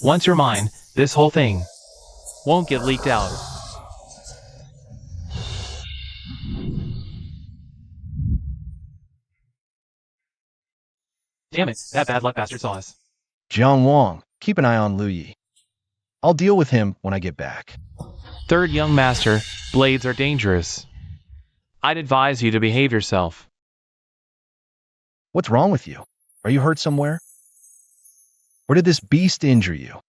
Once you're mine, this whole thing Won't get leaked out. Damn it, that bad luck bastard saw us. Jiang Wang, keep an eye on Lu Yi. I'll deal with him when I get back. Third young master, blades are dangerous. I'd advise you to behave yourself. What's wrong with you? Are you hurt somewhere? Or did this beast injure you?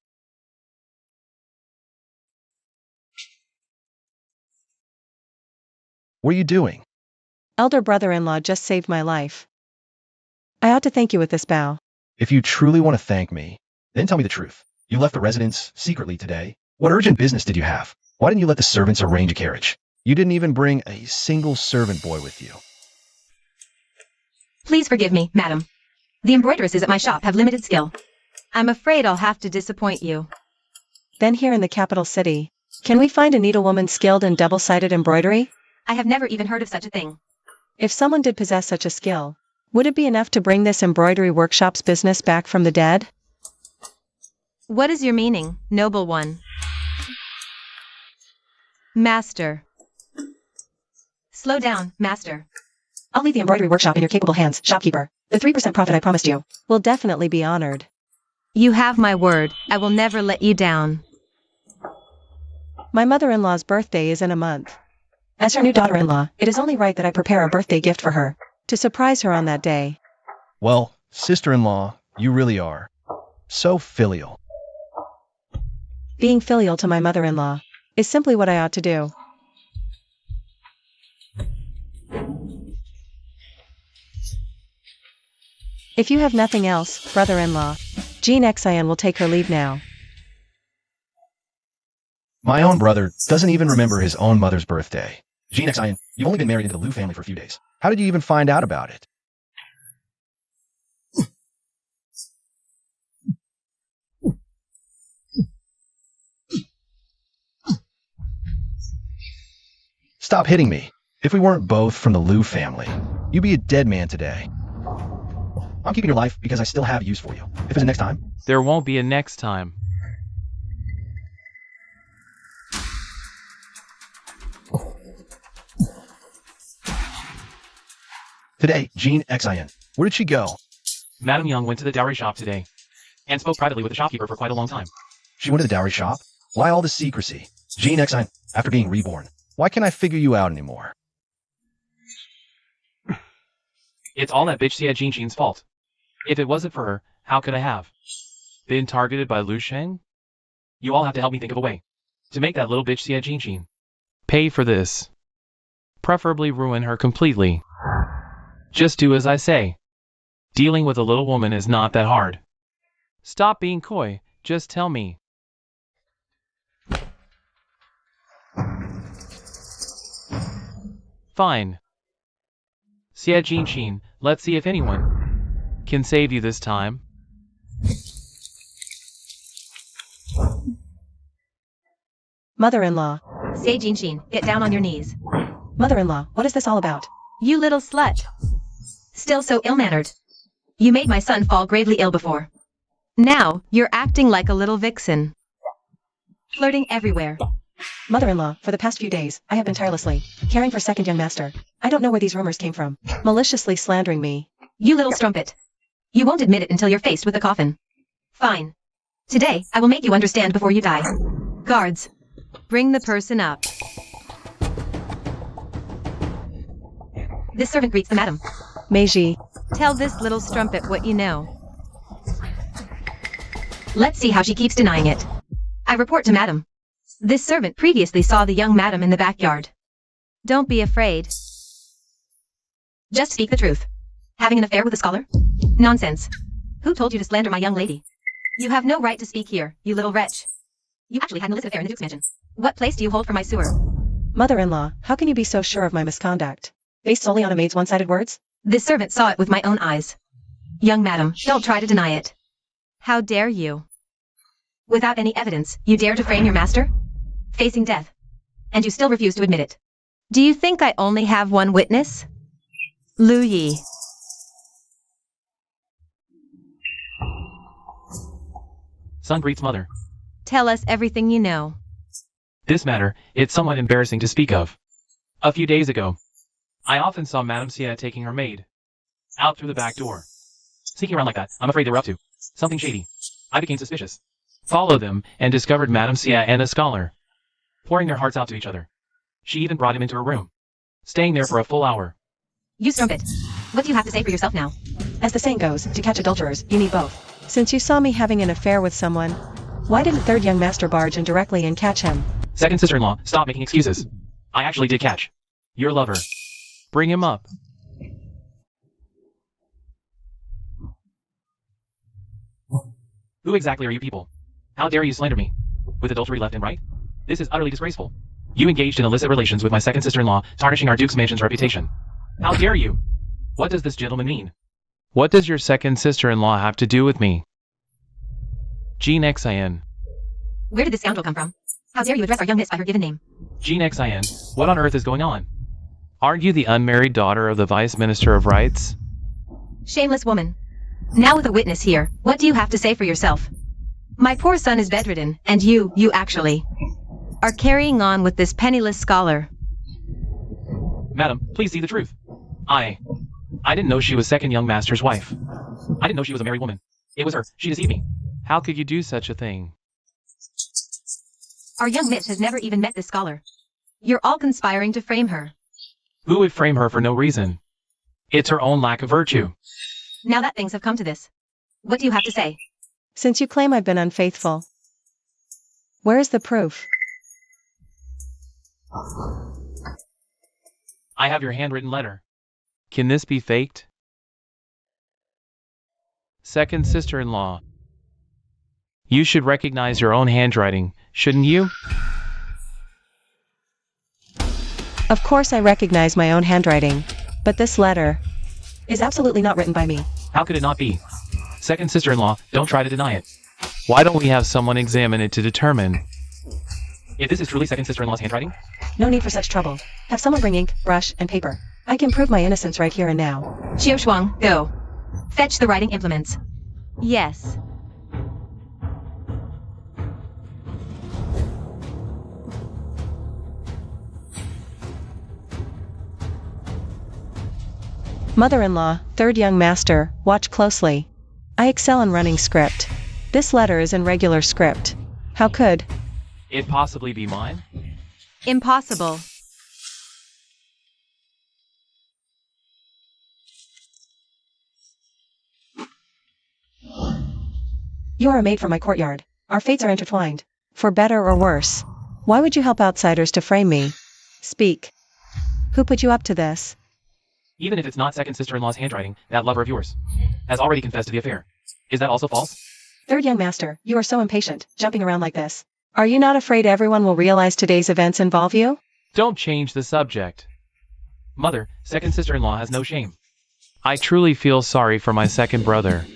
What are you doing? Elder brother-in-law just saved my life. I ought to thank you with this bow. If you truly want to thank me, then tell me the truth. You left the residence secretly today. What urgent business did you have? Why didn't you let the servants arrange a carriage? You didn't even bring a single servant boy with you. Please forgive me, madam. The embroideresses at my shop have limited skill. I'm afraid I'll have to disappoint you. Then here in the capital city, can we find a needlewoman skilled in double-sided embroidery? I have never even heard of such a thing. If someone did possess such a skill, would it be enough to bring this embroidery workshop's business back from the dead? What is your meaning, noble one? Master. Slow down, master. I'll leave the embroidery workshop in your capable hands, shopkeeper. The 3% profit I promised you will definitely be honored. You have my word. I will never let you down. My mother-in-law's birthday is in a month. As her new daughter-in-law, it is only right that I prepare a birthday gift for her, to surprise her on that day. Well, sister-in-law, you really are so filial. Being filial to my mother-in-law is simply what I ought to do. If you have nothing else, brother-in-law, Jean Xian will take her leave now. My own brother doesn't even remember his own mother's birthday. Jean Xian, you've only been married into the Liu family for a few days. How did you even find out about it? Stop hitting me. If we weren't both from the Liu family, you'd be a dead man today. I'm keeping your life because I still have use for you. If it's next time, There won't be a next time. today, Jean Xian, where did she go? Madam Young went to the dowry shop today and spoke privately with the shopkeeper for quite a long time. She went to the dowry shop? Why all this secrecy? Jean Xian, after being reborn, why can't I figure you out anymore? It's all that bitch Xia Jinxin's fault. If it wasn't for her, how could I have Been targeted by Lu Sheng? You all have to help me think of a way to make that little bitch Xia Jinxin. Pay for this. Preferably ruin her completely. Just do as I say. Dealing with a little woman is not that hard. Stop being coy, just tell me. Fine. Xia Jinxin, let's see if anyone can save you this time. Mother-in-law. Say, Jinshin, get down on your knees. Mother-in-law, what is this all about? You little slut. Still so ill-mannered. You made my son fall gravely ill before. Now, you're acting like a little vixen. Flirting everywhere. Mother-in-law, for the past few days, I have been tirelessly caring for second young master. I don't know where these rumors came from. Maliciously slandering me. You little strumpet. You won't admit it until you're faced with a coffin. Fine. Today, I will make you understand before you die. Guards. Bring the person up. This servant greets the madam. Meiji. Tell this little strumpet what you know. Let's see how she keeps denying it. I report to madam. This servant previously saw the young madam in the backyard. Don't be afraid. Just speak the truth. Having an affair with a scholar? Nonsense. Who told you to slander my young lady? You have no right to speak here, you little wretch. You actually had an illicit affair in the Duke's mansion. What place do you hold for my sewer? Mother-in-law, how can you be so sure of my misconduct? Based solely on a maid's one-sided words? This servant saw it with my own eyes. Young madam, don't try to deny it. How dare you? Without any evidence, you dare to frame your master? Facing death. And you still refuse to admit it. Do you think I only have one witness? Lu Yi. Son greets mother. Tell us everything you know. This matter, it's somewhat embarrassing to speak of. A few days ago, I often saw Madame Xia taking her maid out through the back door. Sneaking around like that, I'm afraid they were up to something shady. I became suspicious. Followed them and discovered Madame Xia and a scholar pouring their hearts out to each other. She even brought him into her room, staying there for a full hour. You strumpet. What do you have to say for yourself now? As the saying goes, to catch adulterers, you need both. Since you saw me having an affair with someone, why didn't third young master barge in directly and catch him? Second sister-in-law, stop making excuses. I actually did catch your lover. Bring him up. Who exactly are you people? How dare you slander me? With adultery left and right? This is utterly disgraceful. You engaged in illicit relations with my second sister-in-law, tarnishing our Duke's mansion's reputation. How dare you? What does this gentleman mean? What does your second sister-in-law have to do with me? Jean Xin. Where did this scoundrel come from? How dare you address our young miss by her given name? Jean Xin, what on earth is going on? Aren't you the unmarried daughter of the Vice Minister of Rights? Shameless woman. Now with a witness here, what do you have to say for yourself? My poor son is bedridden, and you actually are carrying on with this penniless scholar. Madam, please see the truth. I didn't know she was second young master's wife. I didn't know she was a married woman. It was her. She deceived me. How could you do such a thing? Our young miss has never even met this scholar. You're all conspiring to frame her. Who would frame her for no reason? It's her own lack of virtue. Now that things have come to this, what do you have to say? Since you claim I've been unfaithful, where is the proof? I have your handwritten letter. Can this be faked? Second sister-in-law. You should recognize your own handwriting, shouldn't you? Of course I recognize my own handwriting, but this letter is absolutely not written by me. How could it not be? Second sister-in-law, don't try to deny it. Why don't we have someone examine it to determine? If this is truly second sister-in-law's handwriting? No need for such trouble. Have someone bring ink, brush, and paper. I can prove my innocence right here and now. Xiao Shuang, go. Fetch the writing implements. Yes. Mother-in-law, third young master, watch closely. I excel in running script. This letter is in regular script. How could it possibly be mine? Impossible. You are a maid from my courtyard. Our fates are intertwined. For better or worse. Why would you help outsiders to frame me? Speak. Who put you up to this? Even if it's not second sister-in-law's handwriting, that lover of yours has already confessed to the affair. Is that also false? Third young master, you are so impatient, jumping around like this. Are you not afraid everyone will realize today's events involve you? Don't change the subject. Mother, second sister-in-law has no shame. I truly feel sorry for my second brother.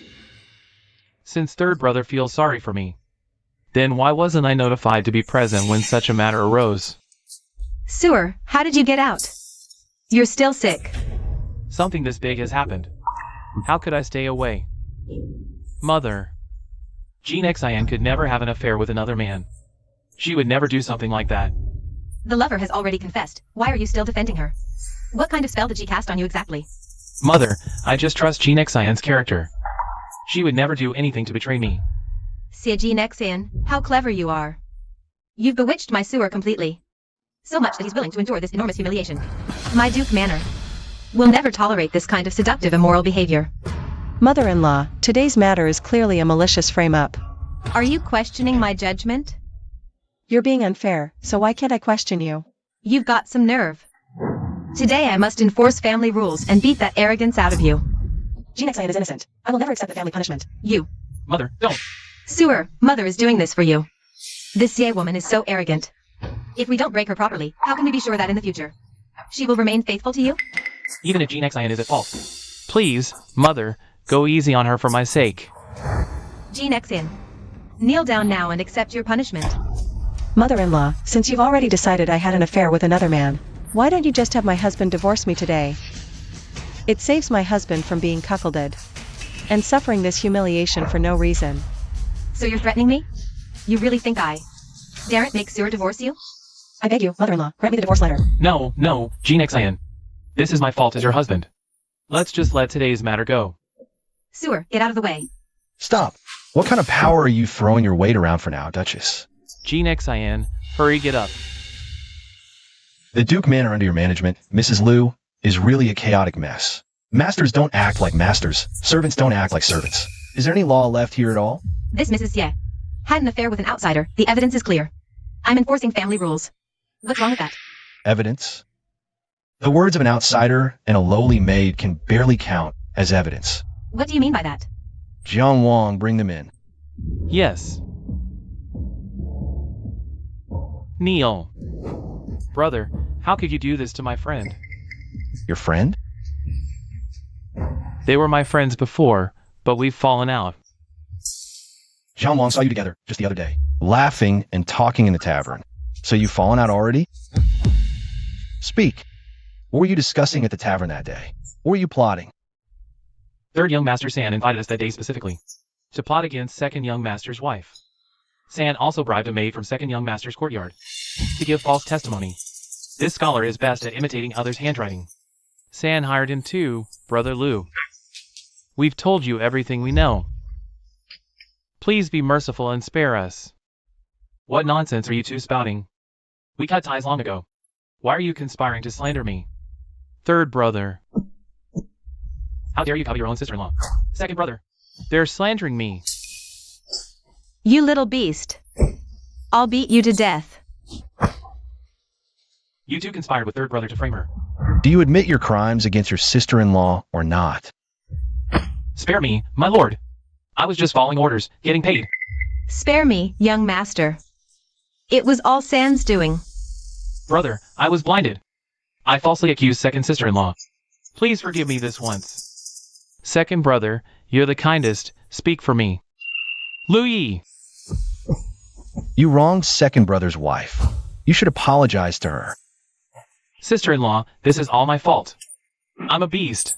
Since third brother feels sorry for me, then why wasn't I notified to be present when such a matter arose? Sewer, how did you get out? You're still sick. Something this big has happened. How could I stay away? Mother. Jean Xin could never have an affair with another man. She would never do something like that. The lover has already confessed. Why are you still defending her? What kind of spell did she cast on you exactly? Mother, I just trust Jean Xian's character. She would never do anything to betray me. Jean Xian, how clever you are. You've bewitched my sewer completely. So much that he's willing to endure this enormous humiliation. My Duke Manor will never tolerate this kind of seductive immoral behavior. Mother-in-law, today's matter is clearly a malicious frame-up. Are you questioning my judgment? You're being unfair, so why can't I question you? You've got some nerve. Today I must enforce family rules and beat that arrogance out of you. Jean Xian is innocent. I will never accept the family punishment. You. Mother, don't. Sewer, Mother is doing this for you. This Ye woman is so arrogant. If we don't break her properly, how can we be sure that in the future she will remain faithful to you? Even if Jean Xian is at fault. Please, Mother, go easy on her for my sake. Jean Xian, kneel down now and accept your punishment. Mother-in-law, since you've already decided I had an affair with another man, why don't you just have my husband divorce me today? It saves my husband from being cuckolded and suffering this humiliation for no reason. So you're threatening me? You really think I daren't make Sewer divorce you? I beg you, mother-in-law, grant me the divorce letter. No, Jean Xian. This is my fault as your husband. Let's just let today's matter go. Sewer, get out of the way. Stop. What kind of power are you throwing your weight around for now, Duchess? Jean Xian, hurry get up. The Duke Manor under your management, Mrs. Liu, is really a chaotic mess. Masters don't act like masters. Servants don't act like servants. Is there any law left here at all? This Mrs. Ye had an affair with an outsider. The evidence is clear. I'm enforcing family rules. What's wrong with that? Evidence? The words of an outsider and a lowly maid can barely count as evidence. What do you mean by that? Jiang Wang, bring them in. Yes. Neil. Brother, how could you do this to my friend? Your friend? They were my friends before, but we've fallen out. Jiang Wang saw you together just the other day, laughing and talking in the tavern. So you've fallen out already? Speak. What were you discussing at the tavern that day? What were you plotting? Third young master San invited us that day specifically To plot against second young master's wife. San also bribed a maid from second young master's courtyard to give false testimony. This scholar is best at imitating others' handwriting. San hired him too, Brother Liu. We've told you everything we know. Please be merciful and spare us. What nonsense are you two spouting? We cut ties long ago. Why are you conspiring to slander me? Third brother. How dare you copy your own sister-in-law? Second brother. They're slandering me. You little beast. I'll beat you to death. You two conspired with third brother to frame her. Do you admit your crimes against your sister-in-law or not? Spare me, my lord. I was just following orders, getting paid. Spare me, young master. It was all San's doing. Brother, I was blinded. I falsely accused second sister-in-law. Please forgive me this once. Second brother, you're the kindest. Speak for me. Louis! You wronged second brother's wife. You should apologize to her. Sister-in-law, this is all my fault. I'm a beast.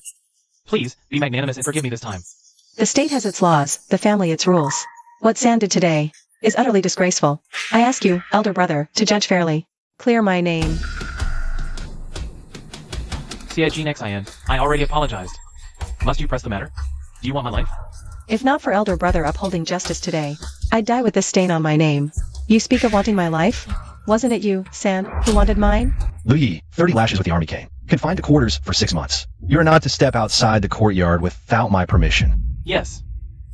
Please, be magnanimous and forgive me this time. The state has its laws, the family its rules. What San did today is utterly disgraceful. I ask you, elder brother, to judge fairly. Clear my name. Xie Jean Xian, I already apologized. Must you press the matter? Do you want my life? If not for elder brother upholding justice today, I'd die with this stain on my name. You speak of wanting my life? Wasn't it you, San, who wanted mine? Liu Yi, 30 lashes with the army cane. Confined to quarters for 6 months. You are not to step outside the courtyard without my permission. Yes.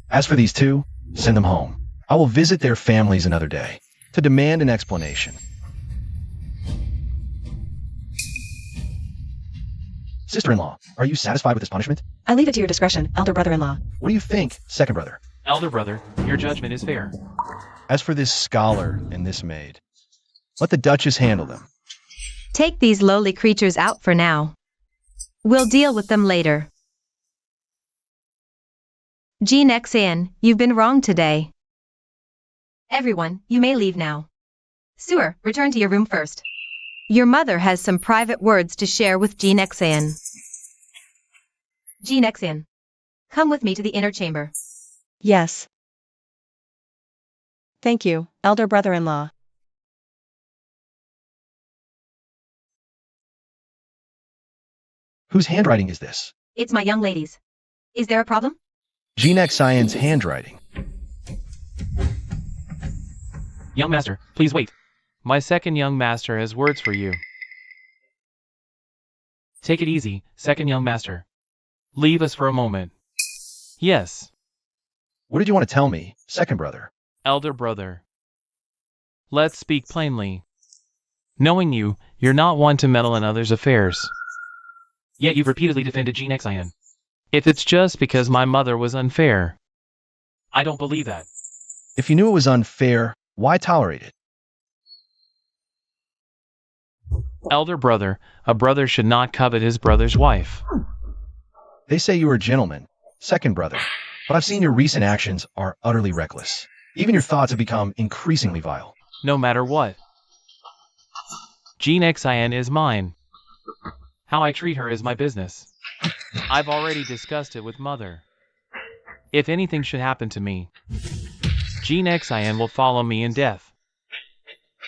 As for these two, send them home. I will visit their families another day to demand an explanation. Sister-in-law, are you satisfied with this punishment? I leave it to your discretion, elder brother-in-law. What do you think, second brother? Elder brother, your judgment is fair. As for this scholar and this maid, let the Duchess handle them. Take these lowly creatures out for now. We'll deal with them later. Jean Xian, you've been wrong today. Everyone, you may leave now. Sewer, return to your room first. Your mother has some private words to share with Jean Xian. Jean Xian, come with me to the inner chamber. Yes. Thank you, elder brother-in-law. Whose handwriting is this? It's my young lady's. Is there a problem? Xion's handwriting. Young master, please wait. My second young master has words for you. Take it easy, second young master. Leave us for a moment. Yes, What did you want to tell me, second brother? elder brother. Let's speak plainly. Knowing you, you're not one to meddle in others' affairs. Yet you've repeatedly defended Xion. If it's just because my mother was unfair. I don't believe that. If you knew it was unfair, why tolerate it? Elder brother, a brother should not covet his brother's wife. They say you are a gentleman, second brother, but I've seen your recent actions are utterly reckless. Even your thoughts have become increasingly vile. No matter what. Xion is mine. How I treat her is my business. I've already discussed it with mother. If anything should happen to me, Xion will follow me in death.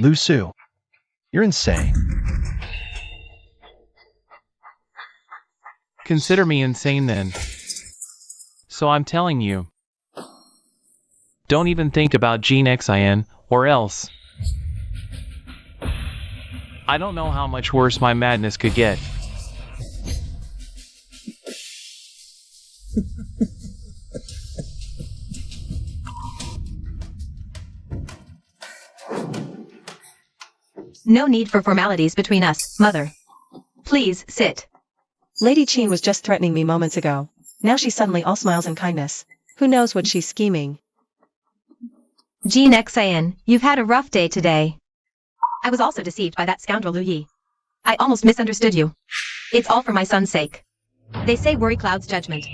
Lu Su, you're insane. Consider me insane then. So I'm telling you. Don't even think about Xion, or else. I don't know how much worse my madness could get. No need for formalities between us, mother. Please, sit. Lady Qin was just threatening me moments ago. Now she's suddenly all smiles and kindness. Who knows what she's scheming? Xion, you've had a rough day today. I was also deceived by that scoundrel Lu Yi. I almost misunderstood you. It's all for my son's sake. They say worry clouds judgment.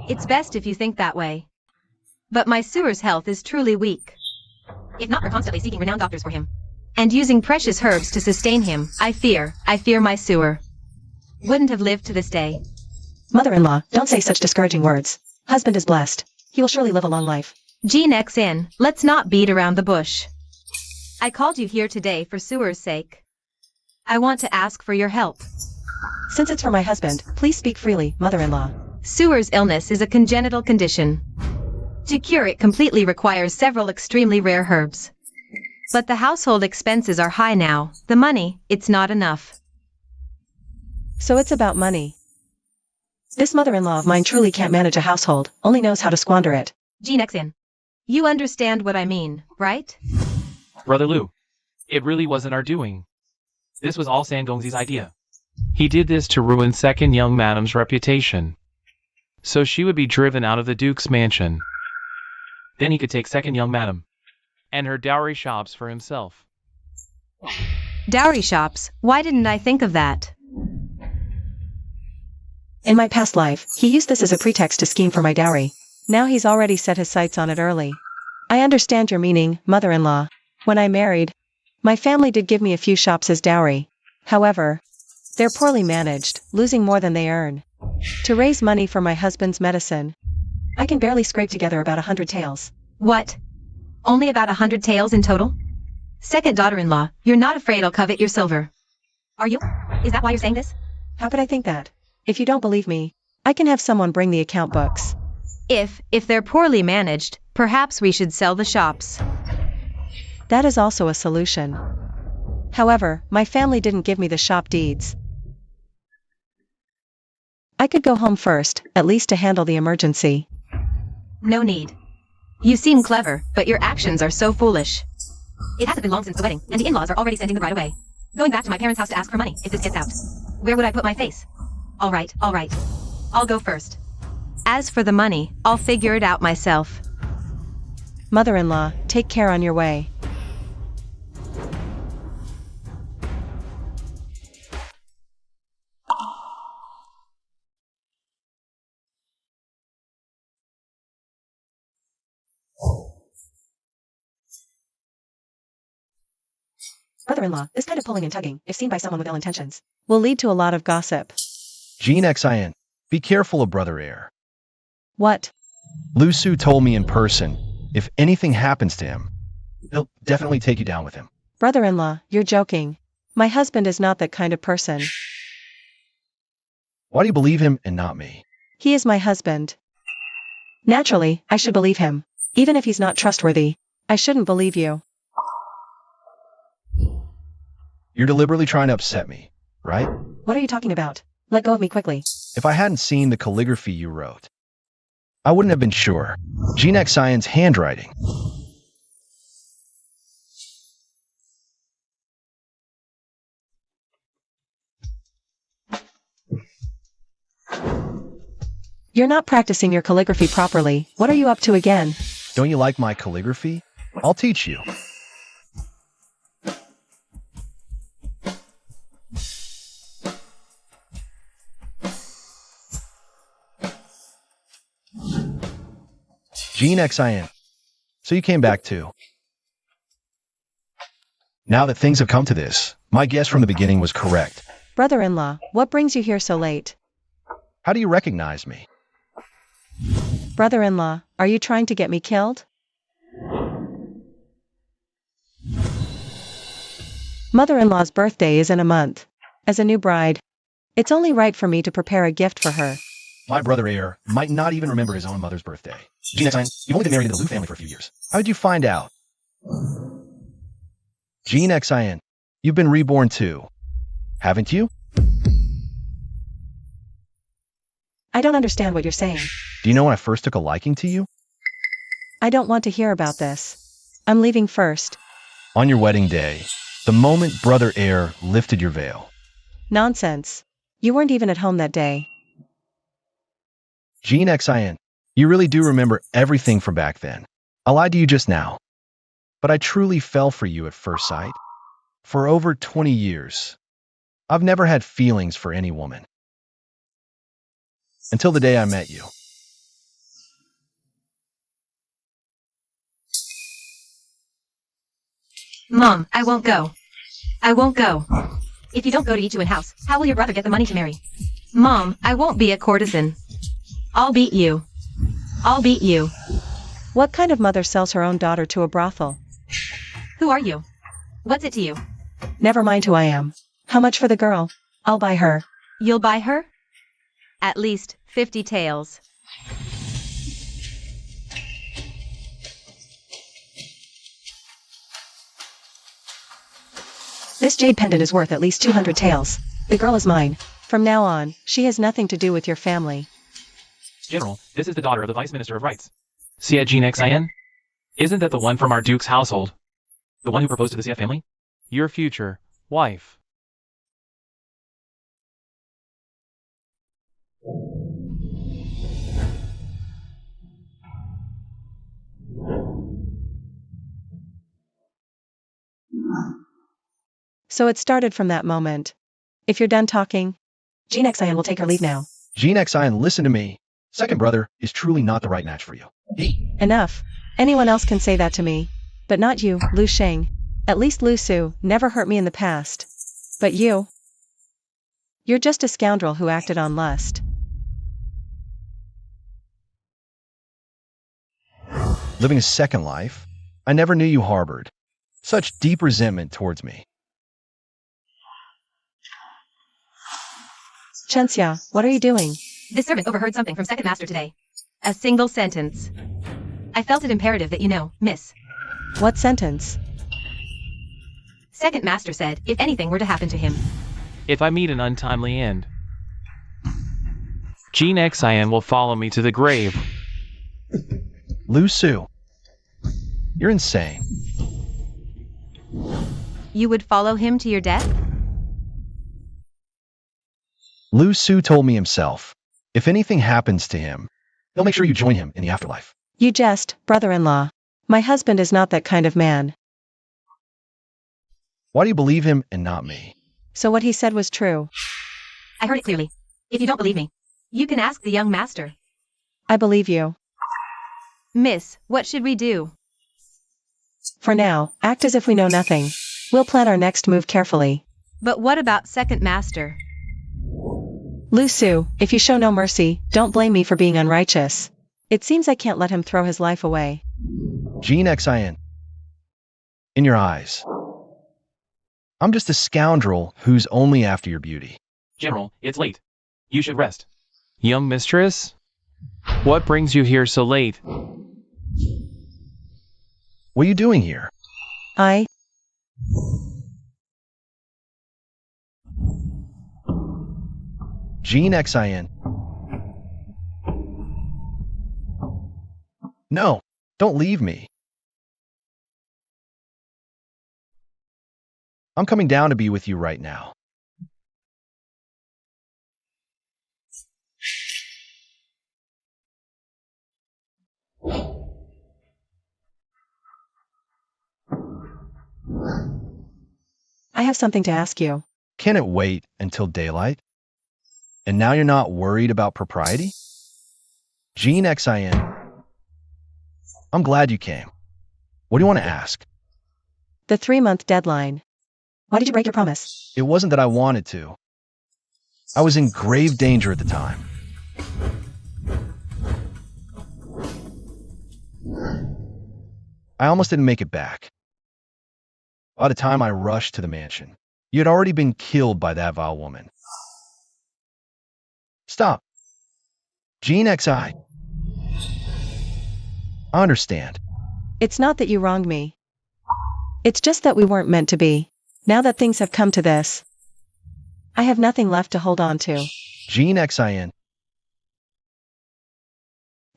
It's best if you think that way. But my sewer's health is truly weak. If not for constantly seeking renowned doctors for him, and using precious herbs to sustain him, I fear my sewer wouldn't have lived to this day. Mother-in-law, don't say such discouraging words. Husband is blessed. He will surely live a long life. Xion, let's not beat around the bush. I called you here today for sewer's sake. I want to ask for your help. Since it's for my husband, please speak freely, mother-in-law. Sewer's illness is a congenital condition. To cure it completely requires several extremely rare herbs. But the household expenses are high now. The money, it's not enough. So it's about money. This mother-in-law of mine truly can't manage a household, only knows how to squander it. Xion, you understand what I mean, right? Brother Lu, it really wasn't our doing. This was all Sangongzi's idea. He did this to ruin second young madam's reputation. So she would be driven out of the Duke's mansion. Then he could take second young madam. And her dowry shops for himself. Dowry shops, why didn't I think of that? In my past life, he used this as a pretext to scheme for my dowry. Now he's already set his sights on it early. I understand your meaning, mother-in-law. When I married, my family did give me a few shops as dowry. However, they're poorly managed, losing more than they earn. To raise money for my husband's medicine, I can barely scrape together about 100 taels. What? Only about 100 taels in total? Second daughter-in-law, you're not afraid I'll covet your silver. Are you? Is that why you're saying this? How could I think that? If you don't believe me, I can have someone bring the account books. If they're poorly managed, perhaps we should sell the shops. That is also a solution. However, my family didn't give me the shop deeds. I could go home first, at least to handle the emergency. No need. You seem clever, but your actions are so foolish. It hasn't been long since the wedding, and the in-laws are already sending the bride away. Going back to my parents' house to ask for money, if this gets out. Where would I put my face? All right. I'll go first. As for the money, I'll figure it out myself. Mother-in-law, take care on your way. Brother-in-law, this kind of pulling and tugging, if seen by someone with ill intentions, will lead to a lot of gossip. Xion, be careful of Brother Air. What? Lu Su told me in person, if anything happens to him, he'll definitely take you down with him. Brother-in-law, you're joking. My husband is not that kind of person. Why do you believe him and not me? He is my husband. Naturally, I should believe him. Even if he's not trustworthy, I shouldn't believe you. You're deliberately trying to upset me, right? What are you talking about? Let go of me quickly. If I hadn't seen the calligraphy you wrote, I wouldn't have been sure. Xian's handwriting. You're not practicing your calligraphy properly. What are you up to again? Don't you like my calligraphy? I'll teach you. Xin. So you came back too. Now that things have come to this, my guess from the beginning was correct. Brother-in-law, what brings you here so late? How do you recognize me? Brother-in-law, are you trying to get me killed? Mother-in-law's birthday is in a month. As a new bride, it's only right for me to prepare a gift for her. My brother Air might not even remember his own mother's birthday. Xin, you've only been married to the Liu family for a few years. How did you find out? Xin, you've been reborn too, haven't you? I don't understand what you're saying. Do you know when I first took a liking to you? I don't want to hear about this. I'm leaving first. On your wedding day, the moment Brother Air lifted your veil. Nonsense. You weren't even at home that day. Xin, you really do remember everything from back then. I lied to you just now. But I truly fell for you at first sight. For over 20 years, I've never had feelings for any woman. Until the day I met you. Mom, I won't go. I won't go. If you don't go to Ichuan house, how will your brother get the money to marry? Mom, I won't be a courtesan. I'll beat you. I'll beat you. What kind of mother sells her own daughter to a brothel? Who are you? What's it to you? Never mind who I am. How much for the girl? I'll buy her. You'll buy her? At least 50 taels. This jade pendant is worth at least 200 taels. The girl is mine. From now on, she has nothing to do with your family. General, this is the daughter of the Vice Minister of Rights. Xia Xin? Isn't that the one from our Duke's household? The one who proposed to the Xia family? Your future wife. So it started from that moment. If you're done talking, Xin will take her leave now. Xin, listen to me. Second brother is truly not the right match for you. Enough. Anyone else can say that to me. But not you, Lu Sheng. At least Lu Su never hurt me in the past. But you? You're just a scoundrel who acted on lust. Living a second life? I never knew you harbored such deep resentment towards me. Chenxia, what are you doing? This servant overheard something from Second Master today. A single sentence. I felt it imperative that you know, miss. What sentence? Second Master said, if anything were to happen to him. If I meet an untimely end, Xin will follow me to the grave. Lu Su, you're insane. You would follow him to your death? Lu Su told me himself, if anything happens to him, he'll make sure you join him in the afterlife. You jest, brother-in-law. My husband is not that kind of man. Why do you believe him and not me? So what he said was true. I heard it clearly. If you don't believe me, you can ask the young master. I believe you. Miss, what should we do? For now, act as if we know nothing. We'll plan our next move carefully. But what about Second Master? Lu Su, if you show no mercy, don't blame me for being unrighteous. It seems I can't let him throw his life away. Xin, in your eyes, I'm just a scoundrel who's only after your beauty. General, it's late. You should rest. Young mistress? What brings you here so late? What are you doing here? Gene XIN. No, don't leave me. I'm coming down to be with you right now. I have something to ask you. Can it wait until daylight? And now you're not worried about propriety? Gene XIN. I'm glad you came. What do you want to ask? The 3-month deadline. Why did you break your promise? It wasn't that I wanted to. I was in grave danger at the time. I almost didn't make it back. By the time I rushed to the mansion, you had already been killed by that vile woman. Stop. Gene XI. I understand. It's not that you wronged me. It's just that we weren't meant to be. Now that things have come to this, I have nothing left to hold on to. Gene XIN.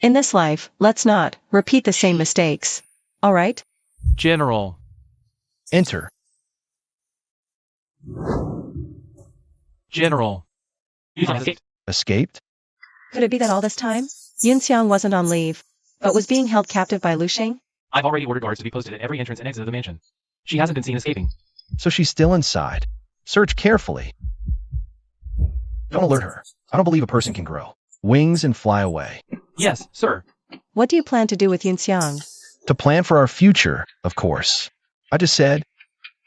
In this life, let's not repeat the same mistakes. All right? General. Enter. General. You thought I escaped. Escaped? Could it be that all this time, Yunxiang wasn't on leave, but was being held captive by Lu Sheng? I've already ordered guards to be posted at every entrance and exit of the mansion. She hasn't been seen escaping. So she's still inside. Search carefully. Don't alert her. I don't believe a person can grow wings and fly away. Yes, sir. What do you plan to do with Yunxiang? To plan for our future, of course. I just said,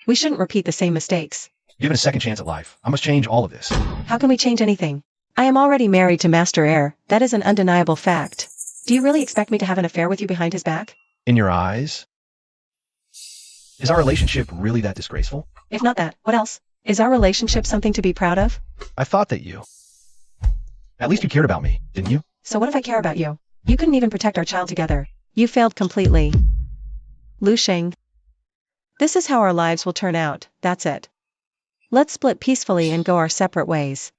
We shouldn't repeat the same mistakes. given a second chance at life, I must change all of this. How can we change anything? I am already married to Master Air. That is an undeniable fact. Do you really expect me to have an affair with you behind his back? In your eyes? Is our relationship really that disgraceful? If not that, what else? Is our relationship something to be proud of? I thought that you... At least you cared about me, didn't you? So what if I care about you? You couldn't even protect our child together. You failed completely. Lu Sheng. This is how our lives will turn out, that's it. Let's split peacefully and go our separate ways.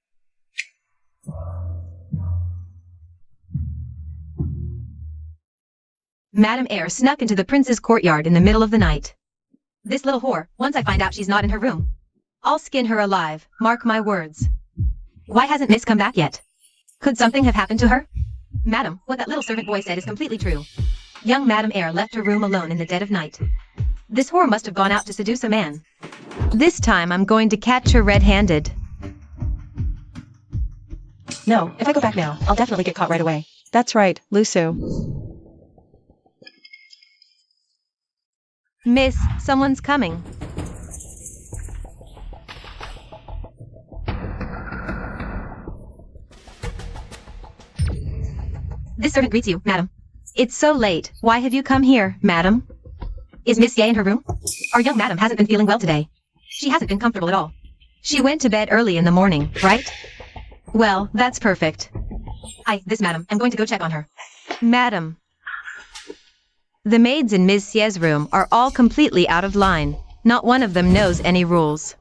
Madam Eyre snuck into the prince's courtyard in the middle of the night. This little whore, once I find out she's not in her room, I'll skin her alive, mark my words. Why hasn't Miss come back yet? Could something have happened to her? Madam, what that little servant boy said is completely true. Young Madam Eyre left her room alone in the dead of night. This whore must have gone out to seduce a man. This time I'm going to catch her red-handed. No, if I go back now, I'll definitely get caught right away. That's right, Lu Su. Miss, someone's coming. This servant greets you, madam. It's so late. Why have you come here, madam? Is Miss Ye in her room? Our young madam hasn't been feeling well today. She hasn't been comfortable at all. She went to bed early in the morning, right? Well, that's perfect. This madam, I'm going to go check on her. Madam. The maids in Miss Ye's room are all completely out of line. Not one of them knows any rules.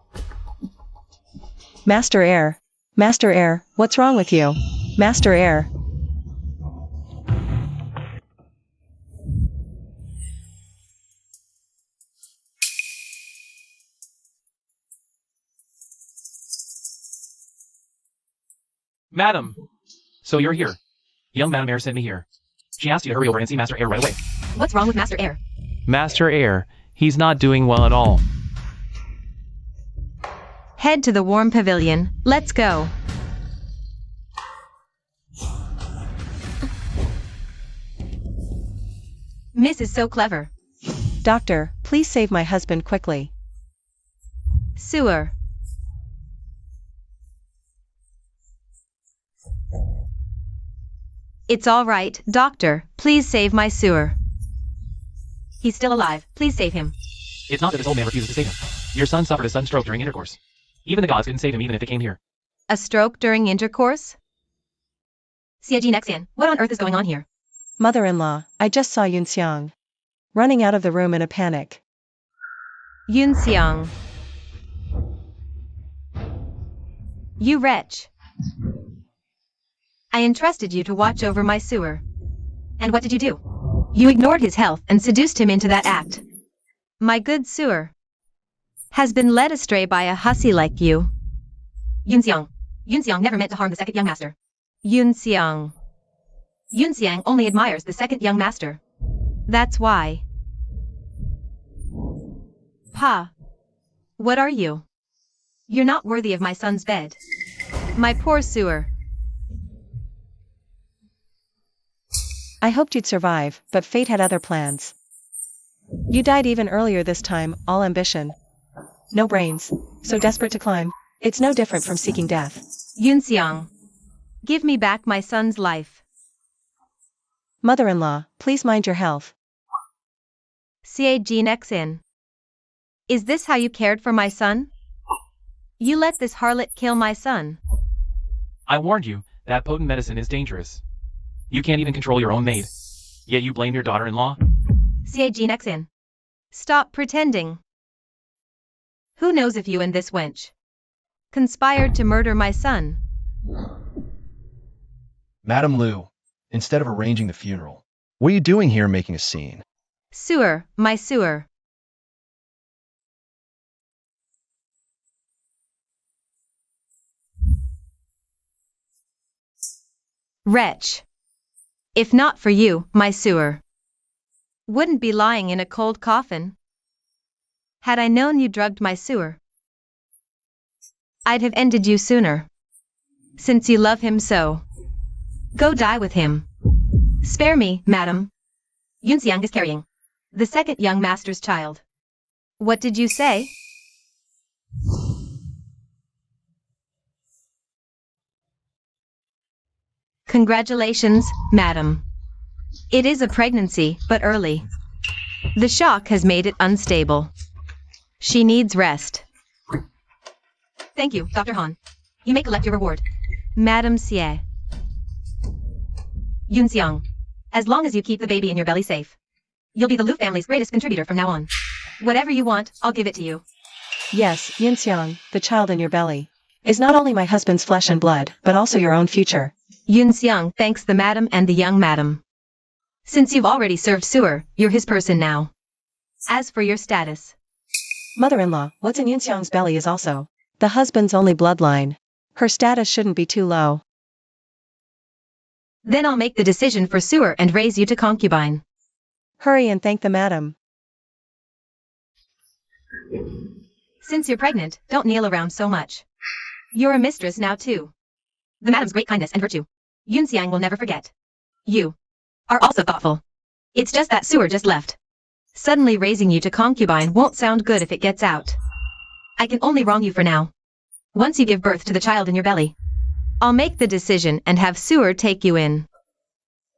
Master Air. Master Air, what's wrong with you? Master Air. Madam! So you're here. Young Madam Eyre sent me here. She asked you to hurry over and see Master Eyre right away. What's wrong with Master Eyre? Master Air, he's not doing well at all. Head to the warm pavilion. Let's go. Miss is so clever. Doctor, please save my husband quickly. Sewer. It's all right, doctor. Please save my sewer. He's still alive. Please save him. It's not that this old man refuses to save him. Your son suffered a sudden stroke during intercourse. Even the gods couldn't save him even if they came here. A stroke during intercourse? Siege Nexian, what on earth is going on here? Mother-in-law, I just saw Yun Xiang running out of the room in a panic. Yun Xiang. You wretch. I entrusted you to watch over my sewer. And what did you do? You ignored his health and seduced him into that act. My good sewer has been led astray by a hussy like you. Yun Xiang. Yun Xiang never meant to harm the second young master. Yun Xiang. Yun Xiang only admires the second young master. That's why. Pa. What are you? You're not worthy of my son's bed. My poor sewer. I hoped you'd survive, but fate had other plans. You died even earlier this time, all ambition. No brains. So desperate to climb. It's no different from seeking death. Yun Xiang. Give me back my son's life. Mother-in-law, please mind your health. Siege Nexin. Is this how you cared for my son? You let this harlot kill my son. I warned you, that potent medicine is dangerous. You can't even control your own maid. Yet you blame your daughter-in-law? Siege Nexin. Stop pretending. Who knows if you and this wench conspired to murder my son? Madam Lu, instead of arranging the funeral, what are you doing here making a scene? Sewer, my sewer. Wretch. If not for you, my sewer wouldn't be lying in a cold coffin. Had I known you drugged my sewer, I'd have ended you sooner. Since you love him so, go die with him. Spare me, madam. Yun Xiang is carrying the second young master's child. What did you say? Congratulations, madam. It is a pregnancy, but early. The shock has made it unstable. She needs rest. Thank you, Dr. Han. You may collect your reward. Madam Xie. Yun Xiang. As long as you keep the baby in your belly safe, you'll be the Lu family's greatest contributor from now on. Whatever you want, I'll give it to you. Yes, Yun Xiang, the child in your belly is not only my husband's flesh and blood, but also your own future. Yun Xiang thanks the madam and the young madam. Since you've already served sewer, you're his person now. As for your status, Mother-in-law, what's in Yun Xiang's belly is also the husband's only bloodline. Her status shouldn't be too low. then I'll make the decision for sewer and raise you to concubine. Hurry and thank the madam. Since you're pregnant, don't kneel around so much. You're a mistress now too. The madam's great kindness and virtue, Yun Xiang will never forget. You are also thoughtful. It's just that sewer just left. Suddenly raising you to concubine won't sound good if it gets out. I can only wrong you for now. Once you give birth to the child in your belly, I'll make the decision and have sewer take you in.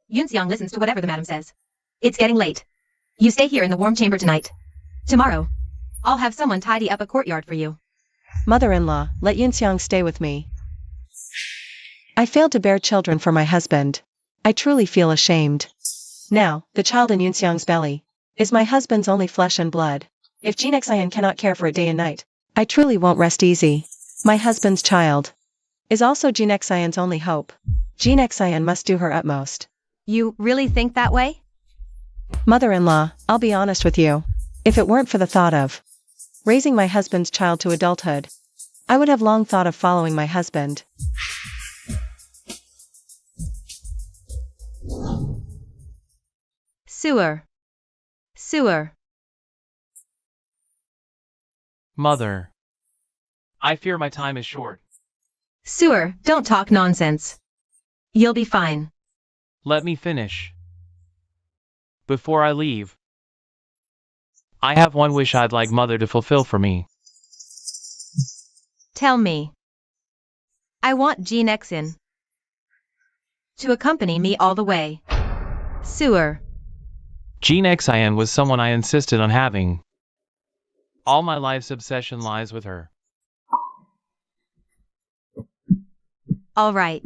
Yun Xiang listens to whatever the madam says. It's getting late. You stay here in the warm chamber tonight. Tomorrow, I'll have someone tidy up a courtyard for you. Mother-in-law, let Yun Xiang stay with me. I failed to bear children for my husband. I truly feel ashamed. Now, the child in Yun Xiang's belly is my husband's only flesh and blood. If Jinexian cannot care for it day and night, I truly won't rest easy. My husband's child is also Jinexian's only hope. Jinexian must do her utmost. You really think that way? Mother-in-law, I'll be honest with you. If it weren't for the thought of raising my husband's child to adulthood, I would have long thought of following my husband. Sewer. Sewer. Mother. I fear my time is short. Sewer, don't talk nonsense. You'll be fine. Let me finish. Before I leave, I have one wish I'd like Mother to fulfill for me. Tell me. I want Jinexian to accompany me all the way. Sewer. Jinexian was someone I insisted on having. All my life's obsession lies with her. All right.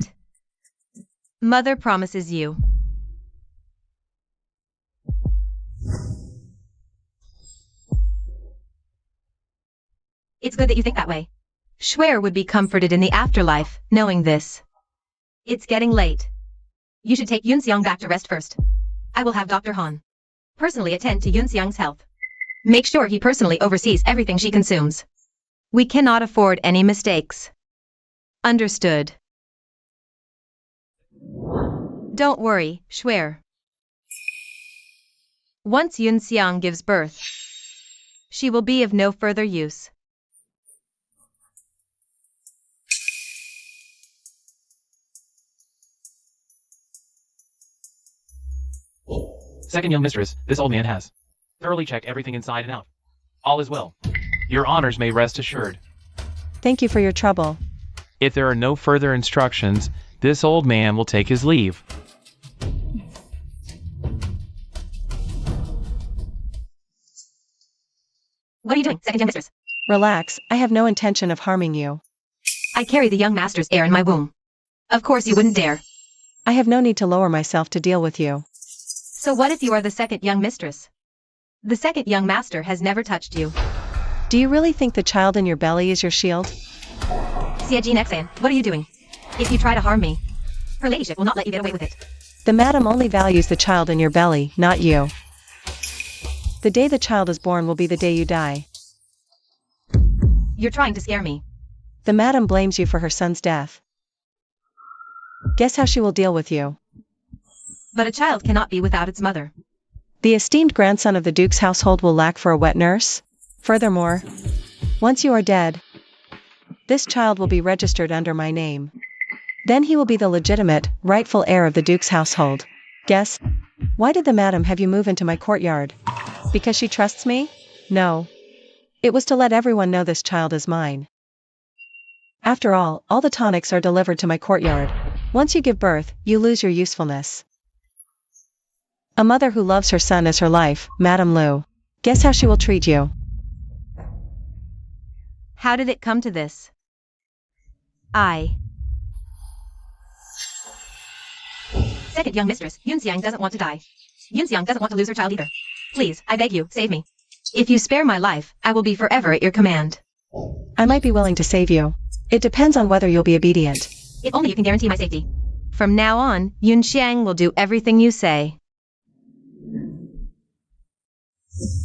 Mother promises you. It's good that you think that way. Schwer would be comforted in the afterlife, knowing this. It's getting late. You should take Yunxiang back to rest first. I will have Dr. Han personally attend to Yunxiang's health. Make sure he personally oversees everything she consumes. We cannot afford any mistakes. Understood. Don't worry, Schwer. Once Yunxiang gives birth, she will be of no further use. Second young mistress, this old man has thoroughly checked everything inside and out. All is well. Your honors may rest assured. Thank you for your trouble. If there are no further instructions, this old man will take his leave. What are you doing, second young mistress? Relax, I have no intention of harming you. I carry the young master's heir in my womb. Of course you wouldn't dare. I have no need to lower myself to deal with you. So what if you are the second young mistress? The second young master has never touched you. Do you really think the child in your belly is your shield? Xie, what are you doing? If you try to harm me, her ladyship will not let you get away with it. The madam only values the child in your belly, not you. The day the child is born will be the day you die. You're trying to scare me. The madam blames you for her son's death. Guess how she will deal with you. But a child cannot be without its mother. The esteemed grandson of the Duke's household will lack for a wet nurse. Furthermore, once you are dead, this child will be registered under my name. Then he will be the legitimate, rightful heir of the Duke's household. Guess, why did the madam have you move into my courtyard? Because she trusts me? No. It was to let everyone know this child is mine. After all the tonics are delivered to my courtyard. Once you give birth, you lose your usefulness. A mother who loves her son as her life, Madame Lu. Guess how she will treat you. How did it come to this? Second young mistress, Yunxiang doesn't want to die. Yunxiang doesn't want to lose her child either. Please, I beg you, save me. If you spare my life, I will be forever at your command. I might be willing to save you. It depends on whether you'll be obedient. If only you can guarantee my safety. From now on, Yunxiang will do everything you say.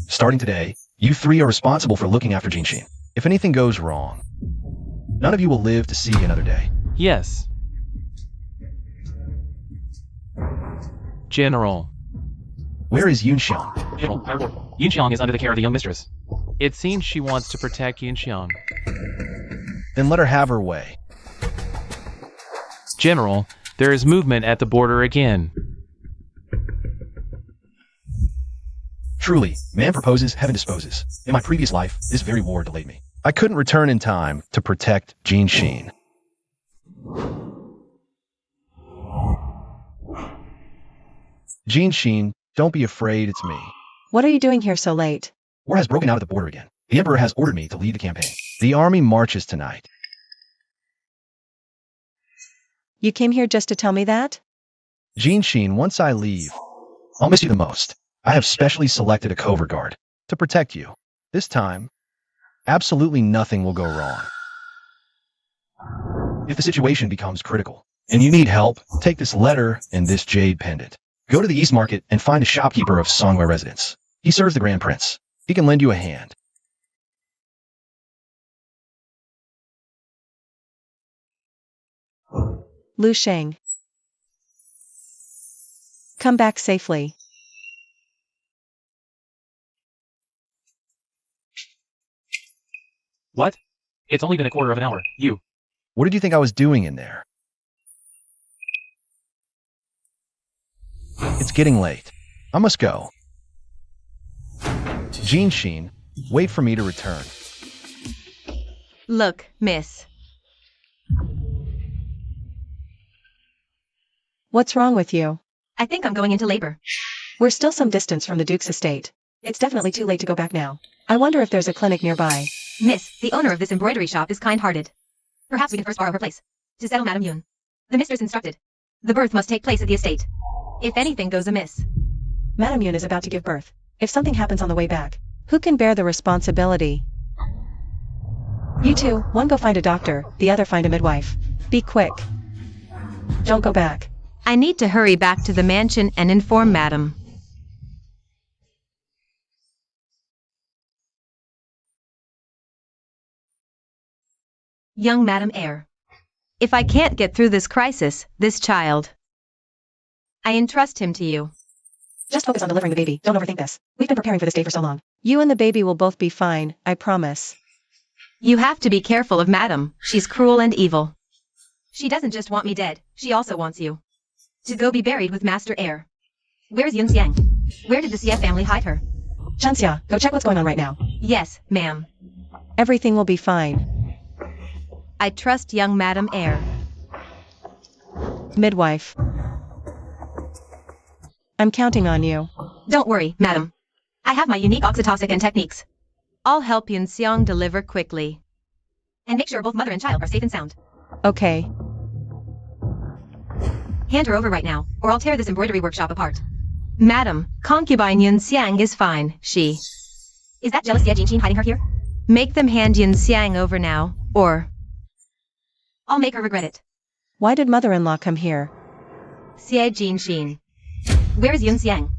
Starting today, you three are responsible for looking after Jinxin. If anything goes wrong, none of you will live to see another day. Yes. General. Where is Yunxiang? General, I report. Yunxiang is under the care of the young mistress. It seems she wants to protect Yunxiang. Then let her have her way. General, there is movement at the border again. Truly, man proposes, heaven disposes. In my previous life, this very war delayed me. I couldn't return in time to protect Jinxin. Jinxin, don't be afraid, it's me. What are you doing here so late? War has broken out at the border again. The Emperor has ordered me to lead the campaign. The army marches tonight. You came here just to tell me that? Jinxin, once I leave, I'll miss you the most. I have specially selected a covert guard to protect you. This time, absolutely nothing will go wrong. If the situation becomes critical, and you need help, take this letter and this jade pendant. Go to the East Market and find a shopkeeper of Songwei residence. He serves the Grand Prince. He can lend you a hand. Lu Sheng. Come back safely. What? It's only been a quarter of an hour. You. What did you think I was doing in there? It's getting late. I must go. Jinxin, wait for me to return. Look, miss. What's wrong with you? I think I'm going into labor. We're still some distance from the Duke's estate. It's definitely too late to go back now. I wonder if there's a clinic nearby. Miss, the owner of this embroidery shop is kind-hearted. Perhaps we can first borrow her place to settle Madame Yun. The mistress instructed. The birth must take place at the estate. If anything goes amiss. Madame Yun is about to give birth. If something happens on the way back, who can bear the responsibility? You two, one go find a doctor, the other find a midwife. Be quick. Don't go back. I need to hurry back to the mansion and inform Madam. Young Madam Heir. If I can't get through this crisis, this child, I entrust him to you. Just focus on delivering the baby, don't overthink this. We've been preparing for this day for so long. You and the baby will both be fine, I promise. You have to be careful of Madam, she's cruel and evil. She doesn't just want me dead, she also wants you to go be buried with Master Heir. Where's Yun Xiang? Where did the CF family hide her? Chanxia, go check what's going on right now. Yes, ma'am. Everything will be fine. I trust young Madam Heir. Midwife. I'm counting on you. Don't worry, Madam. I have my unique oxytocin techniques. I'll help Yun Xiang deliver quickly. And make sure both mother and child are safe and sound. Okay. Hand her over right now, or I'll tear this embroidery workshop apart. Madam, concubine Yun Xiang is fine, she. Is that jealous Ye Jinqin hiding her here? Make them hand Yun Xiang over now, or I'll make her regret it. Why did mother-in-law come here? Xie Jinqin. Where is Yun Xiang?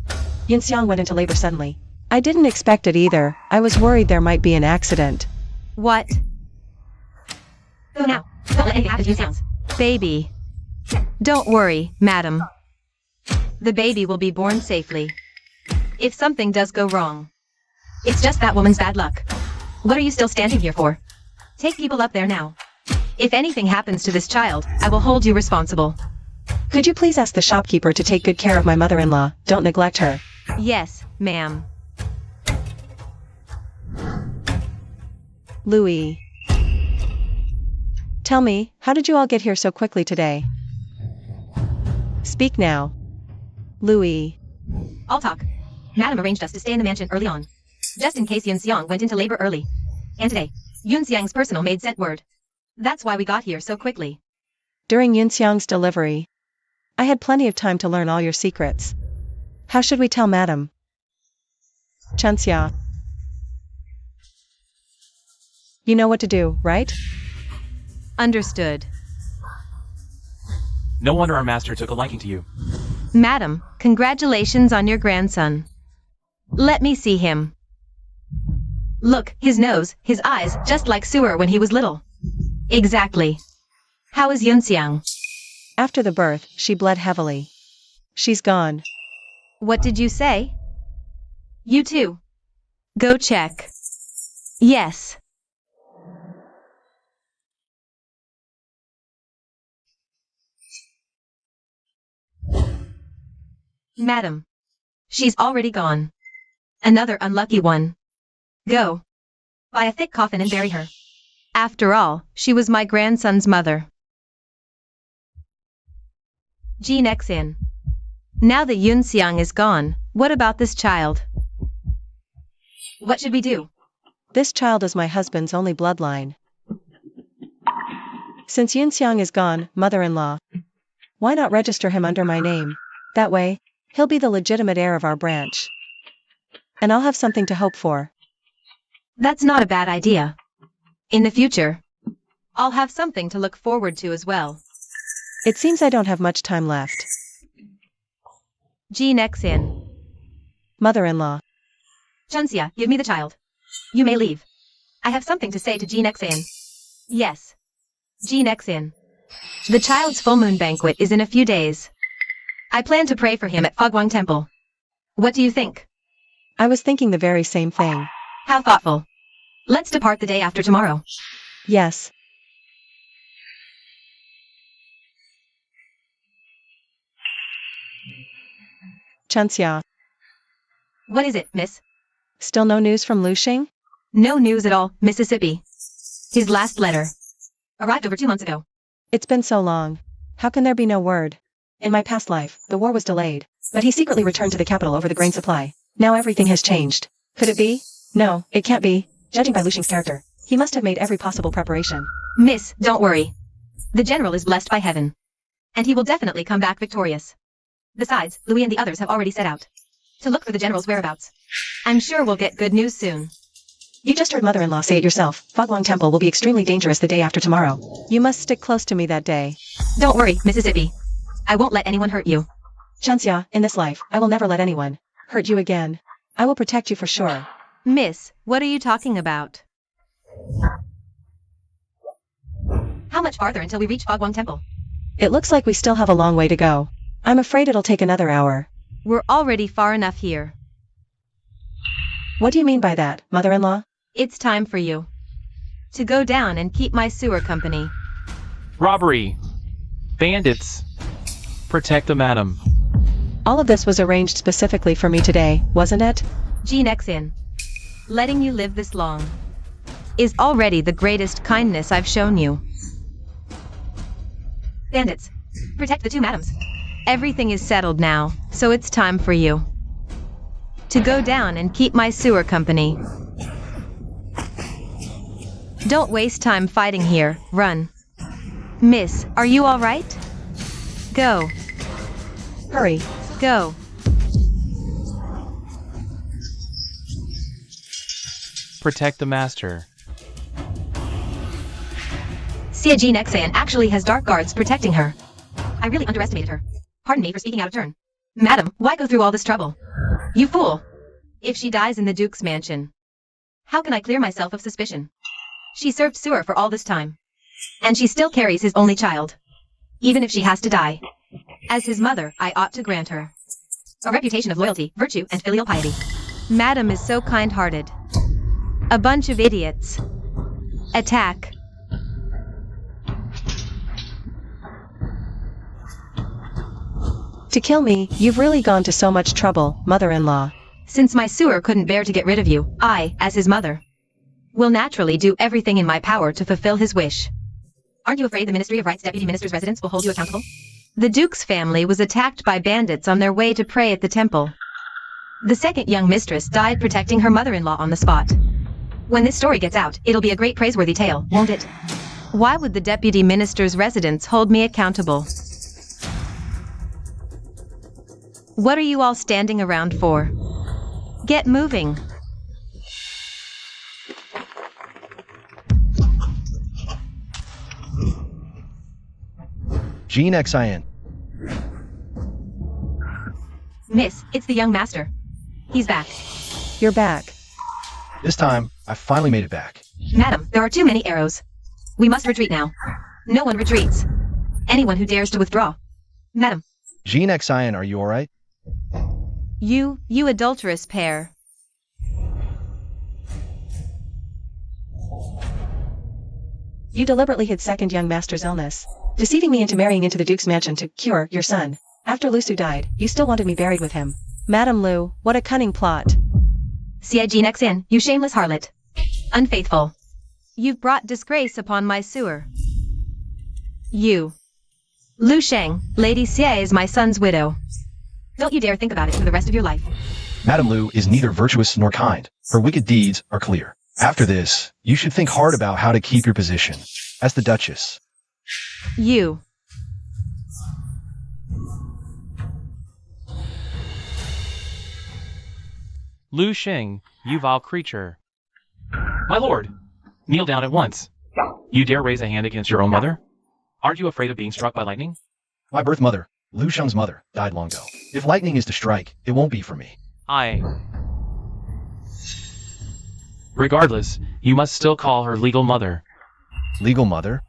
Yun Xiang went into labor suddenly. I didn't expect it either. I was worried there might be an accident. What? Go now. Don't let anything happen to Yun Xiang's baby. Don't worry, Madam. The baby will be born safely. If something does go wrong, it's just that woman's bad luck. What are you still standing here for? Take people up there now. If anything happens to this child, I will hold you responsible. Could you please ask the shopkeeper to take good care of my mother-in-law? Don't neglect her. Yes, ma'am. Louis. Tell me, how did you all get here so quickly today? Speak now. Louis. I'll talk. Madam arranged us to stay in the mansion early on, just in case Yun Xiang went into labor early. And today, Yun Xiang's personal maid sent word. That's why we got here so quickly. During Yun Xiang's delivery, I had plenty of time to learn all your secrets. How should we tell Madam? Chanxia. You know what to do, right? Understood. No wonder our master took a liking to you. Madam, congratulations on your grandson. Let me see him. Look, his nose, his eyes, just like Sewer when he was little. Exactly. How is Yun Xiang? After the birth, she bled heavily. She's gone. What did you say? You too. Go check. Yes. Madam. She's already gone. Another unlucky one. Go. Buy a thick coffin and bury her. After all, she was my grandson's mother. Jean X in. Now that Yun Xiang is gone, what about this child? What should we do? This child is my husband's only bloodline. Since Yun Xiang is gone, mother-in-law, why not register him under my name? That way, he'll be the legitimate heir of our branch. And I'll have something to hope for. That's not a bad idea. In the future, I'll have something to look forward to as well. It seems I don't have much time left. Jean X in. Mother-in-law. Chunxia, give me the child. You may leave. I have something to say to Jean X in. Yes. Jean X in. The child's full moon banquet is in a few days. I plan to pray for him at Fogwang Temple. What do you think? I was thinking the very same thing. How thoughtful. Let's depart the day after tomorrow. Yes. Chunxia. What is it, miss? Still no news from Luxing? No news at all, Mississippi. His last letter arrived over 2 months ago. It's been so long. How can there be no word? In my past life, the war was delayed, but he secretly returned to the capital over the grain supply. Now everything has changed. Could it be? No, it can't be. Judging by Luxing's character, he must have made every possible preparation. Miss, don't worry. The general is blessed by heaven. and he will definitely come back victorious. Besides, Louis and the others have already set out to look for the general's whereabouts. I'm sure we'll get good news soon. You just heard mother-in-law say it yourself. Fogwong Temple will be extremely dangerous the day after tomorrow. You must stick close to me that day. Don't worry, Mississippi. I won't let anyone hurt you. Chansya, in this life, I will never let anyone hurt you again. I will protect you for sure. Miss, what are you talking about? How much farther until we reach Fogwong Temple? It looks like we still have a long way to go. I'm afraid it'll take another hour. We're already far enough here. What do you mean by that, mother-in-law? It's time for you to go down and keep my sewer company. Robbery! Bandits! Protect the madam. All of this was arranged specifically for me today, wasn't it? Jinexin, letting you live this long is already the greatest kindness I've shown you. Bandits, protect the two madams. Everything is settled now, so it's time for you to go down and keep my sewer company. Don't waste time fighting here, run. Miss, are you all right? Go. Hurry. Go. Protect the master. Xie Jinexan actually has dark guards protecting her. I really underestimated her. Pardon me for speaking out of turn. Madam, why go through all this trouble? You fool! If she dies in the Duke's mansion, how can I clear myself of suspicion? She served sewer for all this time, and she still carries his only child. Even if she has to die, as his mother, I ought to grant her a reputation of loyalty, virtue, and filial piety. Madam is so kind-hearted. A bunch of idiots. Attack. To kill me, you've really gone to so much trouble, mother-in-law. Since my sewer couldn't bear to get rid of you, I, as his mother, will naturally do everything in my power to fulfill his wish. Aren't you afraid the Ministry of Rights Deputy Minister's residence will hold you accountable? The Duke's family was attacked by bandits on their way to pray at the temple. The second young mistress died protecting her mother-in-law on the spot. When this story gets out, it'll be a great praiseworthy tale, won't it? Why would the Deputy Minister's residence hold me accountable? What are you all standing around for? Get moving. Jinexin. Miss, it's the young master. He's back. You're back. This time, I finally made it back. Madam, there are too many arrows. We must retreat now. No one retreats. Anyone who dares to withdraw. Madam. Jinexin, are you alright? You adulterous pair. You deliberately hid second young master's illness, deceiving me into marrying into the Duke's mansion to cure your son. After Lusu died, you still wanted me buried with him. Madam Lu, what a cunning plot. Xie Jinexin, you shameless harlot. Unfaithful. You've brought disgrace upon my sewer. You. Lu Sheng, Lady Xie is my son's widow. Don't you dare think about it for the rest of your life. Madame Lu is neither virtuous nor kind. Her wicked deeds are clear. After this, you should think hard about how to keep your position as the Duchess. You. Lu Sheng, you vile creature. My lord, kneel down at once. You dare raise a hand against your own mother? Aren't you afraid of being struck by lightning? My birth mother, Lu Sheng's mother, died long ago. If lightning is to strike, it won't be for me. Regardless, you must still call her legal mother. Legal mother?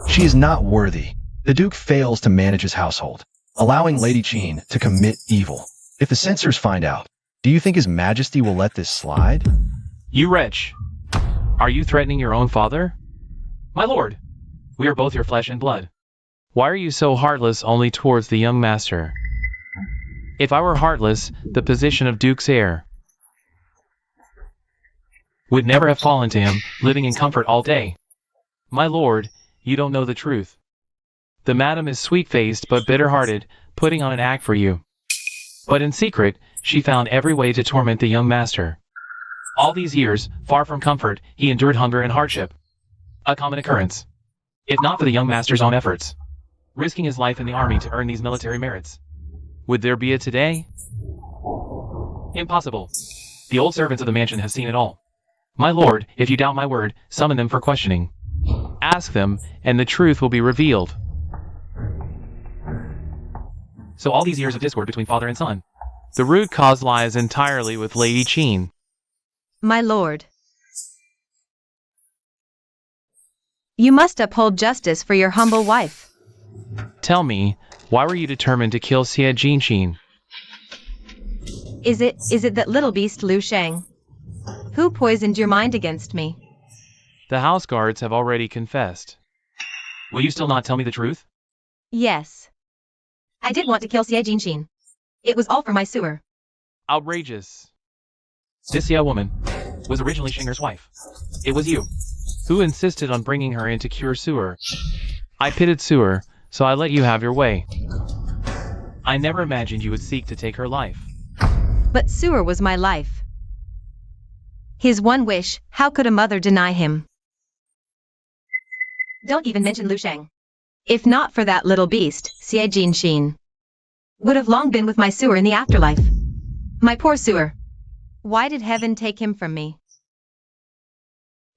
She is not worthy. The Duke fails to manage his household, allowing Lady Qin to commit evil. If the censors find out, do you think His Majesty will let this slide? You wretch! Are you threatening your own father? My lord, we are both your flesh and blood. Why are you so heartless only towards the young master? If I were heartless, the position of Duke's heir would never have fallen to him, living in comfort all day. My lord, you don't know the truth. The madam is sweet-faced but bitter-hearted, putting on an act for you. But in secret, she found every way to torment the young master. All these years, far from comfort, he endured hunger and hardship. A common occurrence, if not for the young master's own efforts. risking his life in the army to earn these military merits. Would there be a today? Impossible. The old servants of the mansion have seen it all. My lord, if you doubt my word, summon them for questioning. Ask them, and the truth will be revealed. So all these years of discord between father and son. The root cause lies entirely with Lady Cheen. My lord. You must uphold justice for your humble wife. Tell me, why were you determined to kill Xie Jinqin? Is it that little beast Lu Sheng? Who poisoned your mind against me? The house guards have already confessed. Will you still not tell me the truth? Yes. I did want to kill Xie Jinqin. It was all for my sewer. Outrageous. This Xie woman was originally Shinger's wife. It was you. Who insisted on bringing her into Cure Sewer? I pitted Sewer, so I let you have your way. I never imagined you would seek to take her life. But sewer was my life. His one wish, how could a mother deny him? Don't even mention Lu Sheng. If not for that little beast, Xie Jinqin would have long been with my sewer in the afterlife. My poor sewer. Why did heaven take him from me?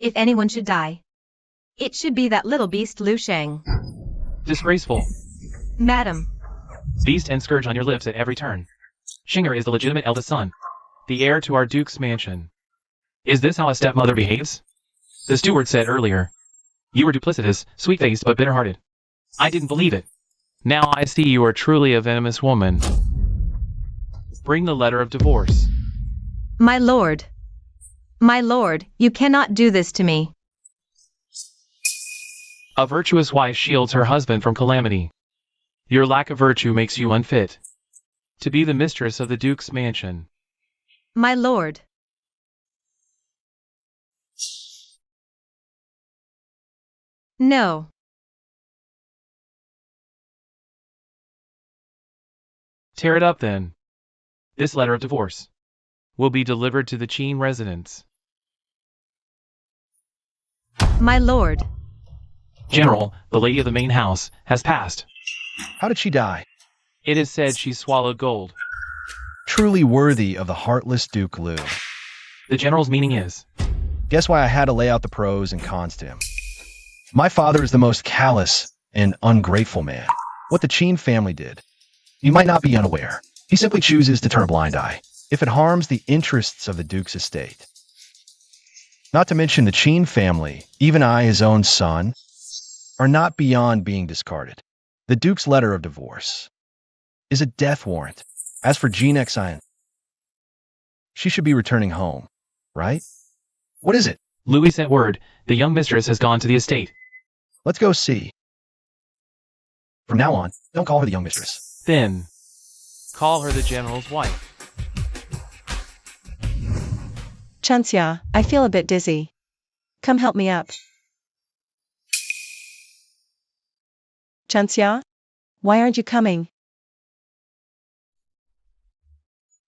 If anyone should die, it should be that little beast Lu Sheng. Disgraceful. Madam. Beast and scourge on your lips at every turn. Shinger is the legitimate eldest son. The heir to our duke's mansion. Is this how a stepmother behaves? The steward said earlier. You were duplicitous, sweet-faced but bitter-hearted. I didn't believe it. Now I see you are truly a venomous woman. Bring the letter of divorce. My lord. My lord, you cannot do this to me. A virtuous wife shields her husband from calamity. Your lack of virtue makes you unfit to be the mistress of the duke's mansion. My lord. No. Tear it up then. This letter of divorce will be delivered to the Cheen residence. My lord. General, the lady of the main house, has passed. How did she die? It is said she swallowed gold. Truly worthy of the heartless Duke Lu. The general's meaning is... Guess why I had to lay out the pros and cons to him. My father is the most callous and ungrateful man. What the Cheen family did, you might not be unaware. He simply chooses to turn a blind eye if it harms the interests of the Duke's estate. Not to mention the Cheen family, even I, his own son, are not beyond being discarded. The Duke's letter of divorce is a death warrant. As for Jean Xian, she should be returning home, right? What is it? Louis sent word. The young mistress has gone to the estate. Let's go see. From now on, don't call her the young mistress. Then, call her the general's wife. Chunxia, I feel a bit dizzy. Come help me up. Chunxia? Why aren't you coming?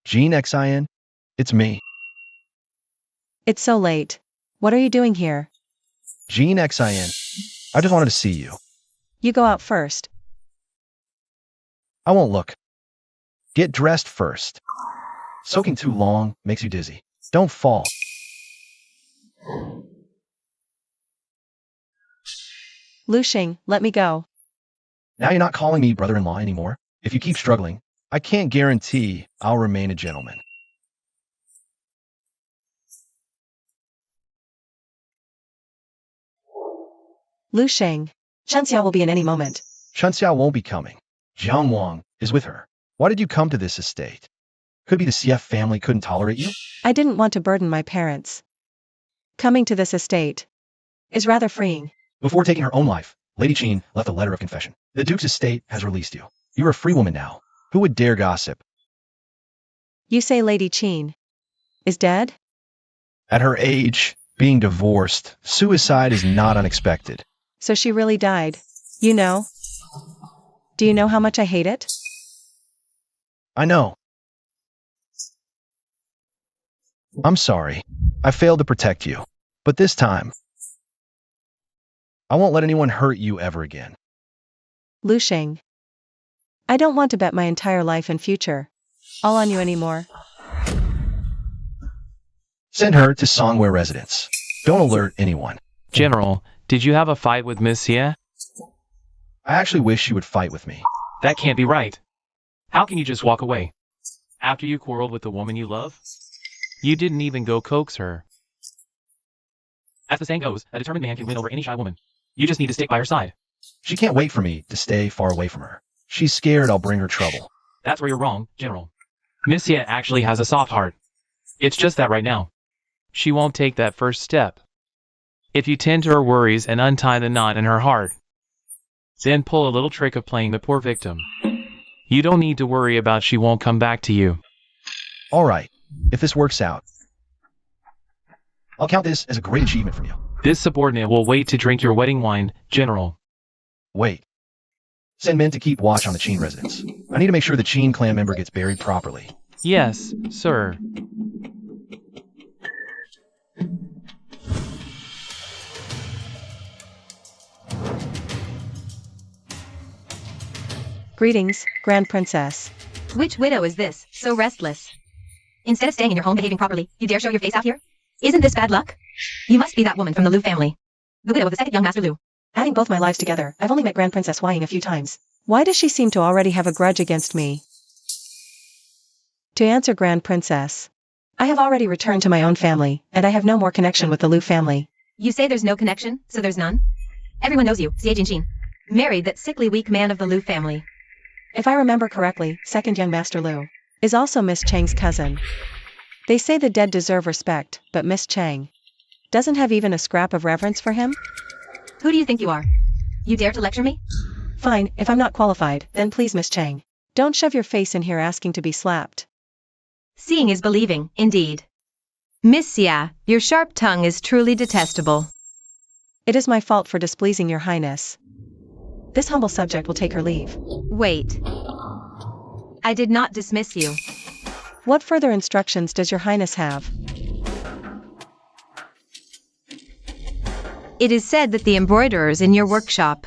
Jean Xian, it's me. It's so late. What are you doing here? Jean Xian, I just wanted to see you. You go out first. I won't look. Get dressed first. Soaking too long makes you dizzy. Don't fall. Lu Sheng, let me go. Now you're not calling me brother-in-law anymore. If you keep struggling, I can't guarantee I'll remain a gentleman. Lu Sheng, Chunxia will be in any moment. Chunxia won't be coming. Jiang Wang is with her. Why did you come to this estate? Could be the CF family couldn't tolerate you? I didn't want to burden my parents. Coming to this estate is rather freeing. Before taking her own life, Lady Cheen left a letter of confession. The Duke's estate has released you. You're a free woman now. Who would dare gossip? You say Lady Cheen is dead? At her age, being divorced, suicide is not unexpected. So she really died. You know? Do you know how much I hate it? I know. I'm sorry. I failed to protect you. But this time, I won't let anyone hurt you ever again. Lu Xing. I don't want to bet my entire life and future all on you anymore. Send her to Songware residence. Don't alert anyone. General, did you have a fight with Miss Xie? I actually wish she would fight with me. That can't be right. How can you just walk away? After you quarreled with the woman you love? You didn't even go coax her. As the saying goes, a determined man can win over any shy woman. You just need to stick by her side. She can't wait for me to stay far away from her. She's scared I'll bring her trouble. That's where you're wrong, General. Miss Xie actually has a soft heart. It's just that right now. She won't take that first step. If you tend to her worries and untie the knot in her heart, then pull a little trick of playing the poor victim. You don't need to worry about she won't come back to you. All right, if this works out, I'll count this as a great achievement from you. This subordinate will wait to drink your wedding wine, General. Wait. Send men to keep watch on the Qin residence. I need to make sure the Qin clan member gets buried properly. Yes, sir. Greetings, Grand Princess. Which widow is this, so restless? Instead of staying in your home behaving properly, you dare show your face out here? Isn't this bad luck? You must be that woman from the Lu family. The widow of the second young Master Lu. Adding both my lives together, I've only met Grand Princess Huaying a few times. Why does she seem to already have a grudge against me? To answer Grand Princess, I have already returned to my own family, and I have no more connection with the Lu family. You say there's no connection, so there's none? Everyone knows you, Xie Jinxin. Married that sickly weak man of the Lu family. If I remember correctly, second young Master Lu is also Miss Chang's cousin. They say the dead deserve respect, but Miss Chang doesn't have even a scrap of reverence for him? Who do you think you are? You dare to lecture me? Fine, if I'm not qualified, then please Miss Chang, don't shove your face in here asking to be slapped. Seeing is believing, indeed. Miss Xie, your sharp tongue is truly detestable. It is my fault for displeasing your highness. This humble subject will take her leave. Wait. I did not dismiss you. What further instructions does your highness have? It is said that the embroiderers in your workshop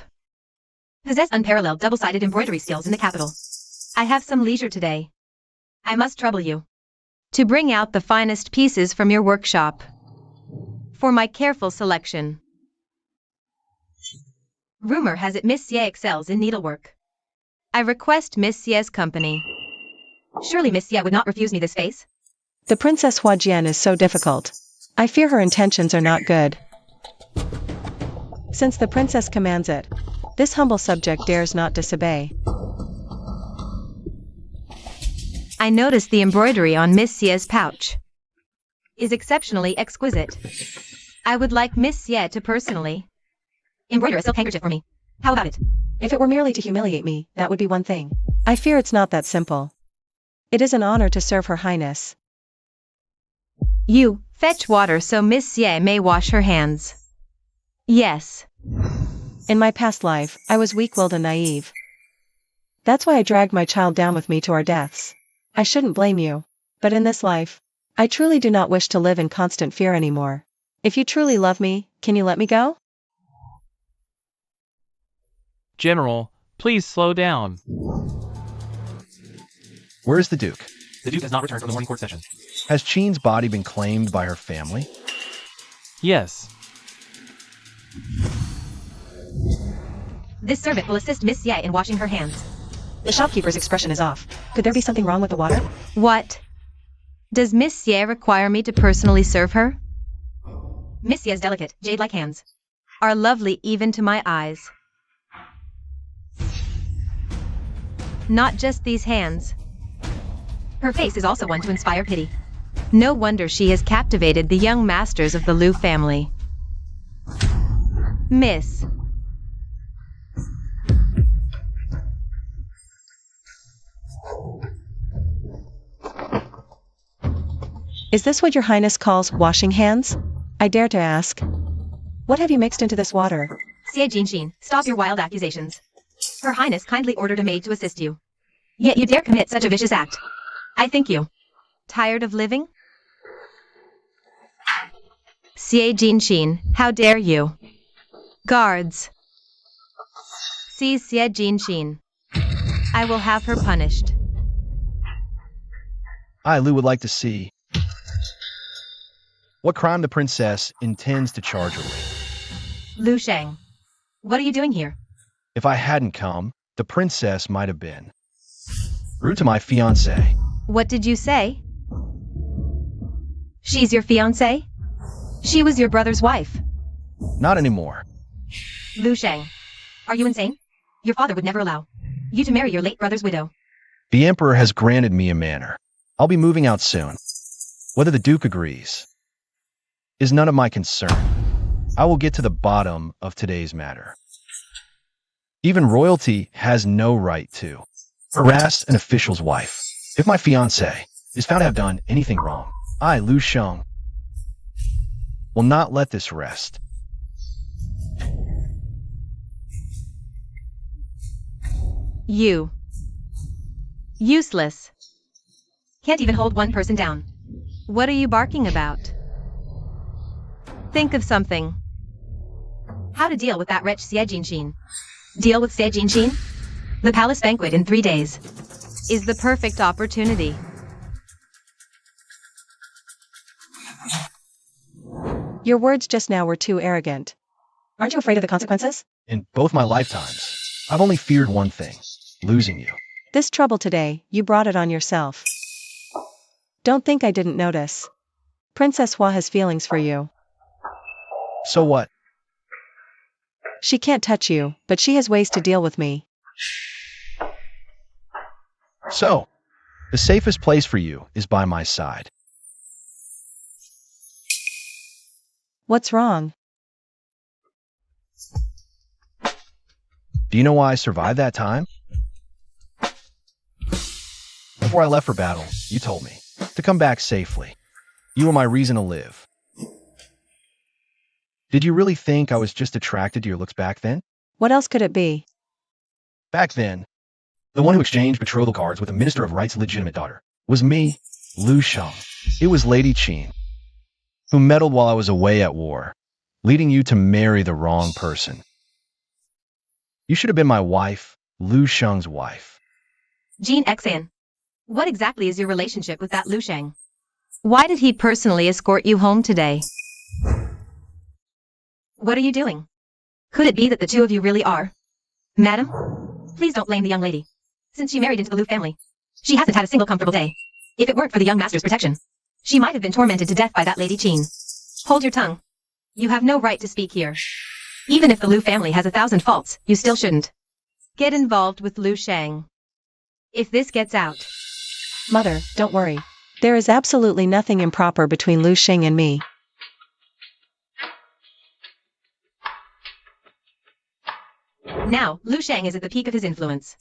possess unparalleled double-sided embroidery skills in the capital. I have some leisure today. I must trouble you to bring out the finest pieces from your workshop for my careful selection. Rumor has it Miss Xie excels in needlework. I request Miss Xie's company. Surely Miss Xie would not refuse me this face? The Princess Huajian is so difficult. I fear her intentions are not good. Since the princess commands it, this humble subject dares not disobey. I noticed the embroidery on Miss Xie's pouch is exceptionally exquisite. I would like Miss Xie to personally embroider a silk handkerchief for me. How about it? If it were merely to humiliate me, that would be one thing. I fear it's not that simple. It is an honor to serve Her Highness. You, fetch water so Miss Xie may wash her hands. Yes. In my past life, I was weak-willed and naive. That's why I dragged my child down with me to our deaths. I shouldn't blame you. But in this life, I truly do not wish to live in constant fear anymore. If you truly love me, can you let me go? General, please slow down. Where is the Duke? The Duke has not returned from the morning court session. Has Qin's body been claimed by her family? Yes. This servant will assist Miss Xie in washing her hands. The shopkeeper's expression is off. Could there be something wrong with the water? What? Does Miss Xie require me to personally serve her? Miss Xie's delicate, jade-like hands are lovely even to my eyes. Not just these hands. Her face is also one to inspire pity. No wonder she has captivated the young masters of the Lu family. Miss. Is this what your highness calls washing hands? I dare to ask. What have you mixed into this water? Xie Jinxin, stop your wild accusations. Her Highness kindly ordered a maid to assist you. Yet you dare commit such a vicious act. I think you tired of living? Xie Jinxin, how dare you? Guards. Seize Xie Jinxin. I will have her punished. I, Lu, would like to see what crime the princess intends to charge her with. Lu Shang. What are you doing here? If I hadn't come, the princess might have been rude to my fiancé. What did you say? She's your fiancé? She was your brother's wife. Not anymore. Lu Shang. Are you insane? Your father would never allow you to marry your late brother's widow. The emperor has granted me a manor. I'll be moving out soon. Whether the duke agrees is none of my concern. I will get to the bottom of today's matter. Even royalty has no right to harass an official's wife. If my fiancé is found to have done anything wrong, I, Lu Shang, will not let this rest. You. Useless. Can't even hold one person down. What are you barking about? Think of something. How to deal with that wretch Xie Jinxin. Deal with Xie Jinxin? The palace banquet in 3 days is the perfect opportunity. Your words just now were too arrogant. Aren't you afraid of the consequences? In both my lifetimes, I've only feared one thing: losing you. This trouble today, you brought it on yourself. Don't think I didn't notice. Princess Hua has feelings for you. So what? She can't touch you, but she has ways to deal with me. So, the safest place for you is by my side. What's wrong? Do you know why I survived that time? Before I left for battle, you told me to come back safely. You were my reason to live. Did you really think I was just attracted to your looks back then? What else could it be? Back then, the one who exchanged betrothal cards with a minister of right's legitimate daughter was me, Lu Shang. It was Lady Qin, who meddled while I was away at war, leading you to marry the wrong person. You should have been my wife, Lu Shang's wife. Jean Xan. What exactly is your relationship with that Lu Shang? Why did he personally escort you home today? What are you doing? Could it be that the two of you really are? Madam? Please don't blame the young lady. Since she married into the Lu family, she hasn't had a single comfortable day. If it weren't for the young master's protection, she might have been tormented to death by that Lady Qin. Hold your tongue. You have no right to speak here. Even if the Lu family has 1,000 faults, you still shouldn't get involved with Lu Shang. If this gets out... Mother, don't worry. There is absolutely nothing improper between Lu Shang and me. Now, Lu Shang is at the peak of his influence.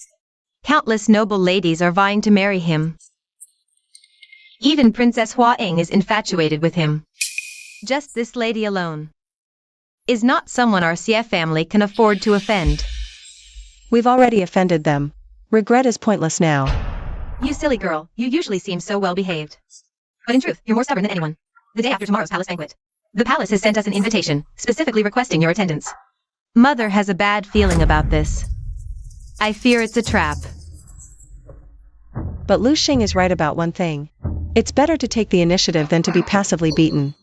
Countless noble ladies are vying to marry him. Even Princess Hua Eng is infatuated with him. Just this lady alone is not someone our Xie family can afford to offend. We've already offended them. Regret is pointless now. You silly girl, you usually seem so well behaved. But in truth, you're more stubborn than anyone. The day after tomorrow's palace banquet, the palace has sent us an invitation, specifically requesting your attendance. Mother has a bad feeling about this. I fear it's a trap. But Lu Shang is right about one thing. It's better to take the initiative than to be passively beaten.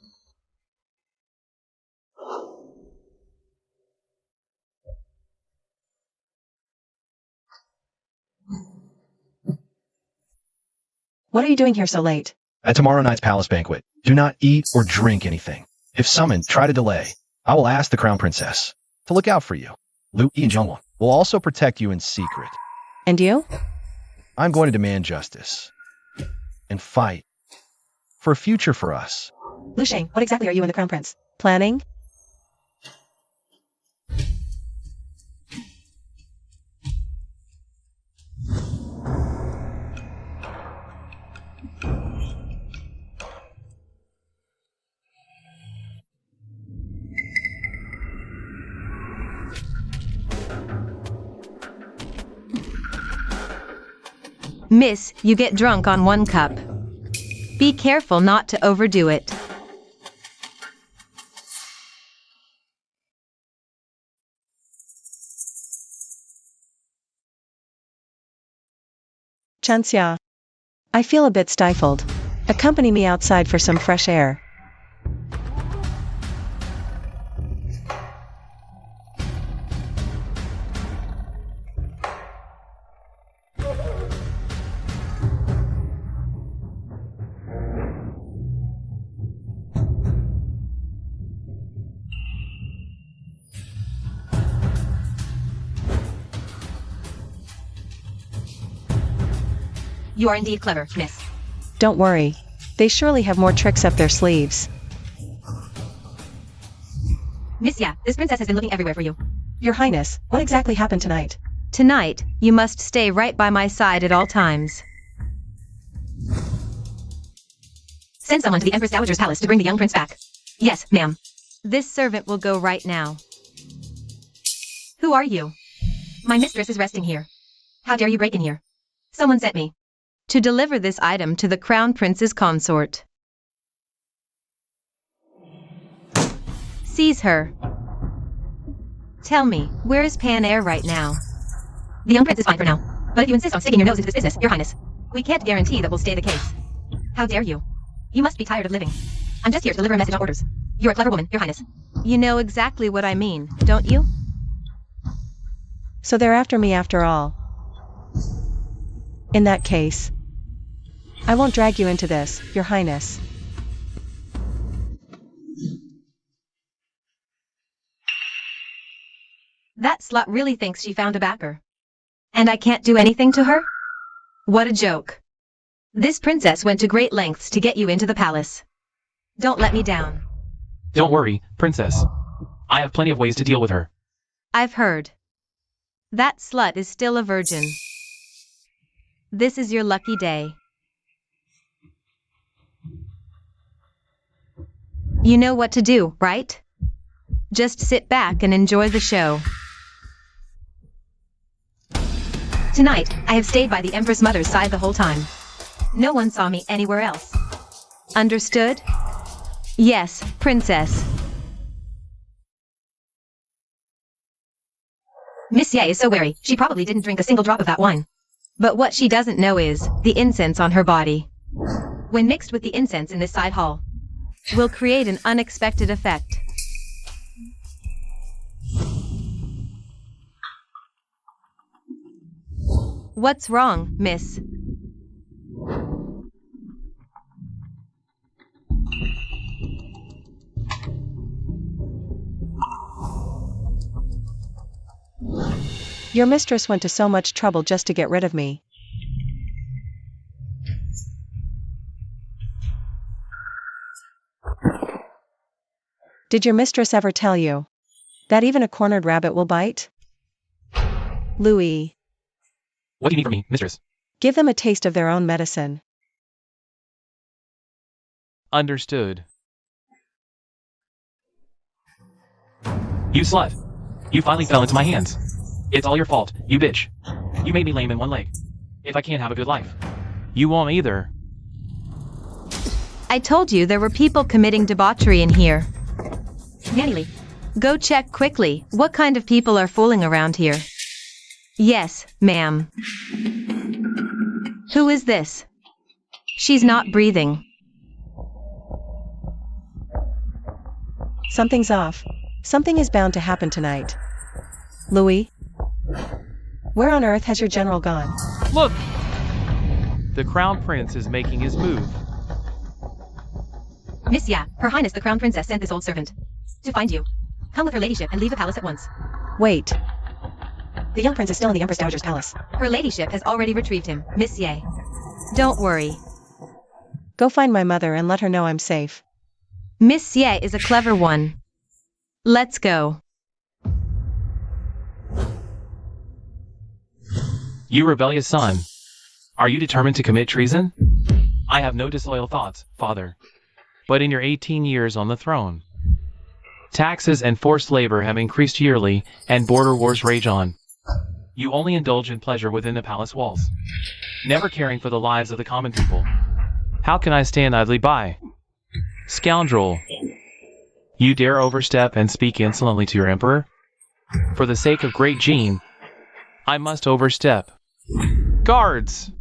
What are you doing here so late? At tomorrow night's palace banquet, do not eat or drink anything. If summoned, try to delay. I will ask the crown princess to look out for you. Lu and Zhongwon will also protect you in secret. And you? I'm going to demand justice and fight for a future for us. Lu Shang, what exactly are you and the crown prince planning? Miss, you get drunk on 1 cup. Be careful not to overdo it. Licencia. I feel a bit stifled. Accompany me outside for some fresh air. You are indeed clever, miss. Don't worry. They surely have more tricks up their sleeves. Miss, yeah, this princess has been looking everywhere for you. Your Highness, what exactly happened tonight? Tonight, you must stay right by my side at all times. Send someone to the Empress Dowager's palace to bring the young prince back. Yes, ma'am. This servant will go right now. Who are you? My mistress is resting here. How dare you break in here? Someone sent me to deliver this item to the crown prince's consort. Seize her. Tell me, where is Pan Air right now? The young prince is fine for now, but if you insist on sticking your nose into this business, your highness, we can't guarantee that will stay the case. How dare you? You must be tired of living. I'm just here to deliver a message on orders. You're a clever woman, your highness. You know exactly what I mean, don't you? So they're after me after all. In that case, I won't drag you into this, your highness. That slut really thinks she found a backer. And I can't do anything to her? What a joke. This princess went to great lengths to get you into the palace. Don't let me down. Don't worry, princess. I have plenty of ways to deal with her. I've heard. That slut is still a virgin. This is your lucky day. You know what to do, right? Just sit back and enjoy the show. Tonight, I have stayed by the Empress Mother's side the whole time. No one saw me anywhere else. Understood? Yes, princess. Miss Ye is so wary, she probably didn't drink a single drop of that wine. But what she doesn't know is, the incense on her body, when mixed with the incense in this side hall, will create an unexpected effect. What's wrong, miss? Your mistress went to so much trouble just to get rid of me. Did your mistress ever tell you that even a cornered rabbit will bite? Louis. What do you need from me, mistress? Give them a taste of their own medicine. Understood. You slut. You finally fell into my hands. It's all your fault, you bitch. You made me lame in one leg. If I can't have a good life. You won't either. I told you there were people committing debauchery in here. Nanny, go check quickly. What kind of people are fooling around here? Yes, ma'am. Who is this? She's not breathing. Something's off. Something is bound to happen tonight. Louis? Where on earth has your general gone? Look! The crown prince is making his move. Miss Ya, Her Highness the Crown Princess sent this old servant to find you. Come with her ladyship and leave the palace at once. Wait. The young prince is still in the Empress Dowager's palace. Her ladyship has already retrieved him, Miss Ye. Don't worry. Go find my mother and let her know I'm safe. Miss Ye is a clever one. Let's go. You rebellious son. Are you determined to commit treason? I have no disloyal thoughts, father. But in your 18 years on the throne, taxes and forced labor have increased yearly, and border wars rage on. You only indulge in pleasure within the palace walls, never caring for the lives of the common people. How can I stand idly by? Scoundrel! You dare overstep and speak insolently to your emperor? For the sake of great Jean, I must overstep. Guards!